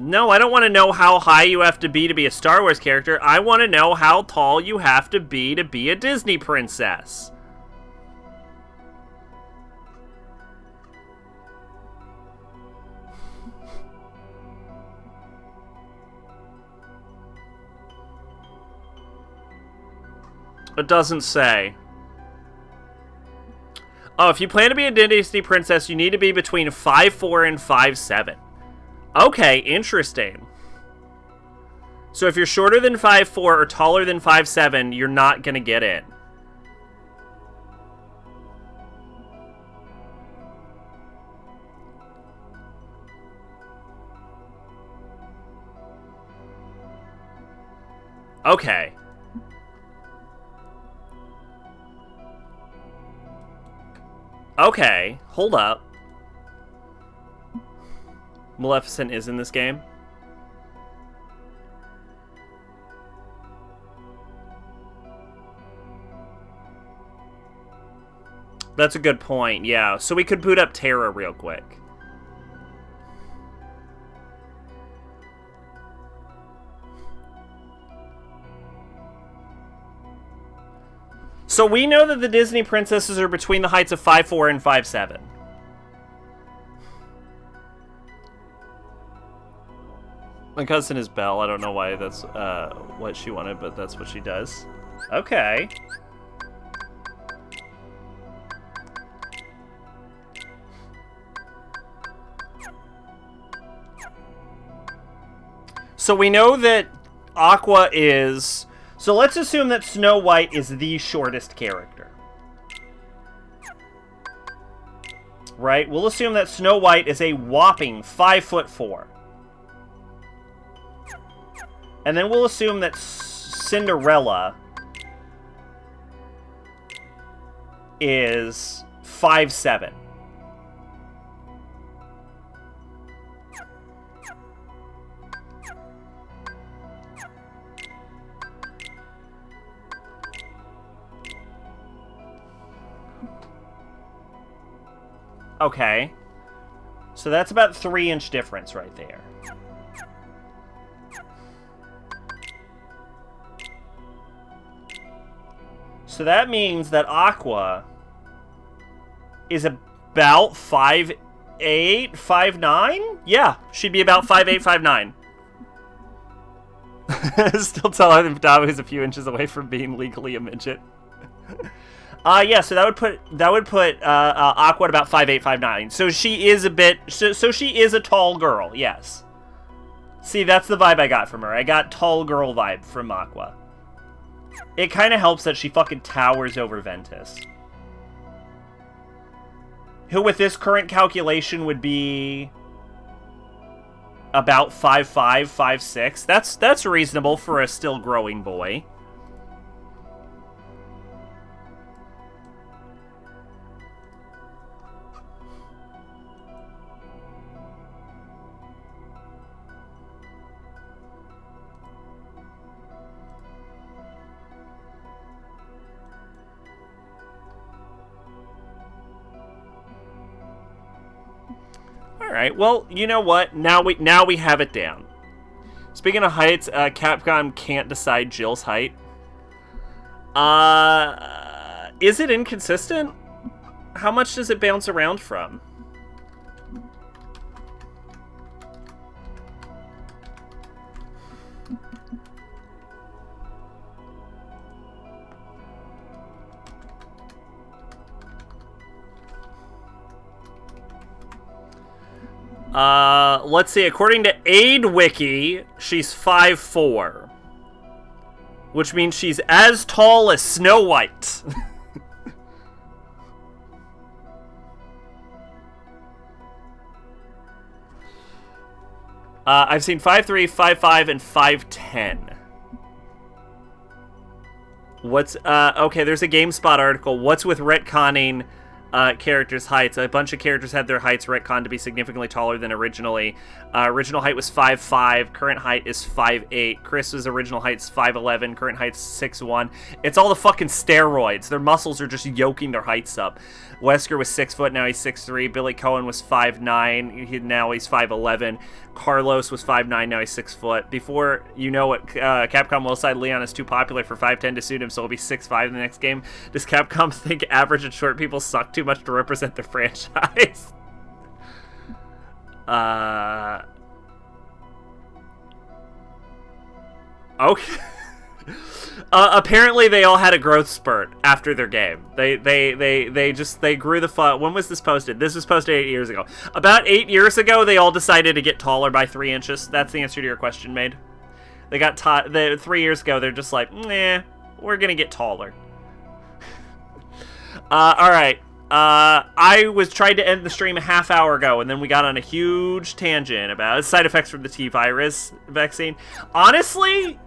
No, I don't want to know how high you have to be a Star Wars character. I want to know how tall you have to be a Disney princess. It doesn't say. Oh, if you plan to be a Disney princess, you need to be between 5'4" and 5'7". Okay, interesting. So if you're shorter than 5'4" or taller than 5'7", you're not gonna get in. Okay. Okay, hold up. Maleficent is in this game? That's a good point, yeah. So we could boot up Terra real quick. So we know that the Disney princesses are between the heights of 5'4" and 5'7". My cousin is Belle. I don't know why that's what she wanted, but that's what she does. Okay. So we know that Aqua is... So let's assume that Snow White is the shortest character. Right? We'll assume that Snow White is a whopping 5'4". And then we'll assume that Cinderella is 5'7". Okay. So that's about 3-inch difference right there. So that means that Aqua is about 5'8", 5'9"? Yeah, she'd be about 5'8", 5'9". Still taller than Dabu, who's a few inches away from being legally a midget. Yeah, so that would put Aqua at about 5'8", 5'9". So she is a bit... So she is a tall girl, yes. See, that's the vibe I got from her. I got tall girl vibe from Aqua. It kind of helps that she fucking towers over Ventus. Who, with this current calculation, would be... about 5'5", 5'6". That's reasonable for a still growing boy. Alright, well, you know what? Now we have it down. Speaking of heights, Capcom can't decide Jill's height. Is it inconsistent? How much does it bounce around from? Let's see, according to AidWiki, she's 5'4". Which means she's as tall as Snow White. I've seen 5'3", 5'5", and 5'10". What's, okay, there's a GameSpot article. What's with retconning characters' heights? A bunch of characters had their heights retconned to be significantly taller than originally. Original height was 5'5", current height is 5'8". Chris's original height's 5'11", current height's 6'1". It's all the fucking steroids. Their muscles are just yoking their heights up. Wesker was 6 foot, now he's 6'3". Billy Cohen was 5'9", now he's 5'11". Carlos was 5'9", now he's 6 foot. Before you know it, Capcom will decide Leon is too popular for 5'10" to suit him, so he'll be 6'5" in the next game. Does Capcom think average and short people suck too much to represent the franchise? Okay. Apparently they all had a growth spurt after their game. They grew the when was this posted? This was posted 8 years ago. About 8 years ago, they all decided to get taller by 3 inches. That's the answer to your question, Maid. They got 3 years ago, they're just like, nah, we're gonna get taller. Alright. I was trying to end the stream a half hour ago, and then we got on a huge tangent about side effects from the T-virus vaccine. Honestly,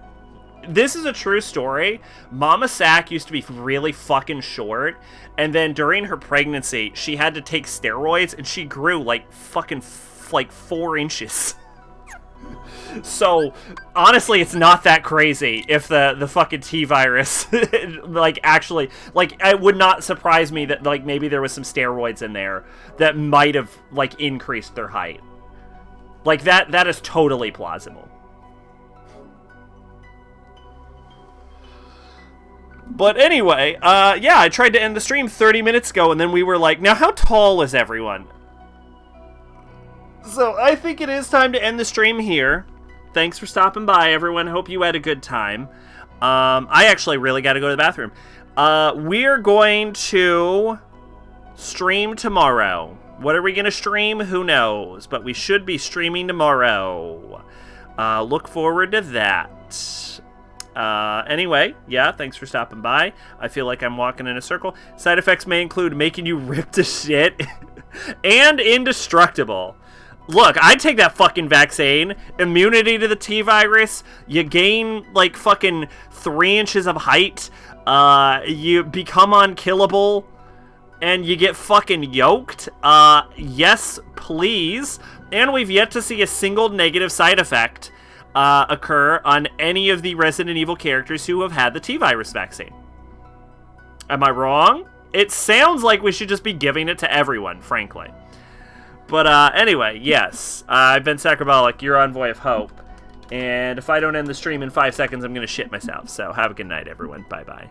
this is a true story. Mama Sack used to be really fucking short, and then during her pregnancy, she had to take steroids, and she grew like fucking like 4 inches. So, honestly, it's not that crazy if the fucking T-virus, like, actually, like, it would not surprise me that, like, maybe there was some steroids in there that might have, like, increased their height. Like, that is totally plausible. But anyway, yeah, I tried to end the stream 30 minutes ago, and then we were like, now how tall is everyone? So, I think it is time to end the stream here. Thanks for stopping by, everyone. Hope you had a good time. I actually really got to go to the bathroom. We're going to stream tomorrow. What are we going to stream? Who knows? But we should be streaming tomorrow. Look forward to that. Anyway, yeah, thanks for stopping by. I feel like I'm walking in a circle. Side effects may include making you rip to shit and indestructible. Look, I'd take that fucking vaccine. Immunity to the T-virus. You gain, like, fucking 3 inches of height. You become unkillable. And you get fucking yoked. Yes, please. And we've yet to see a single negative side effect occur on any of the Resident Evil characters who have had the T-virus vaccine. Am I wrong? It sounds like we should just be giving it to everyone, frankly. But anyway, yes, I've been Sacrobolic, your envoy of hope. And if I don't end the stream in 5 seconds, I'm going to shit myself. So have a good night, everyone. Bye-bye.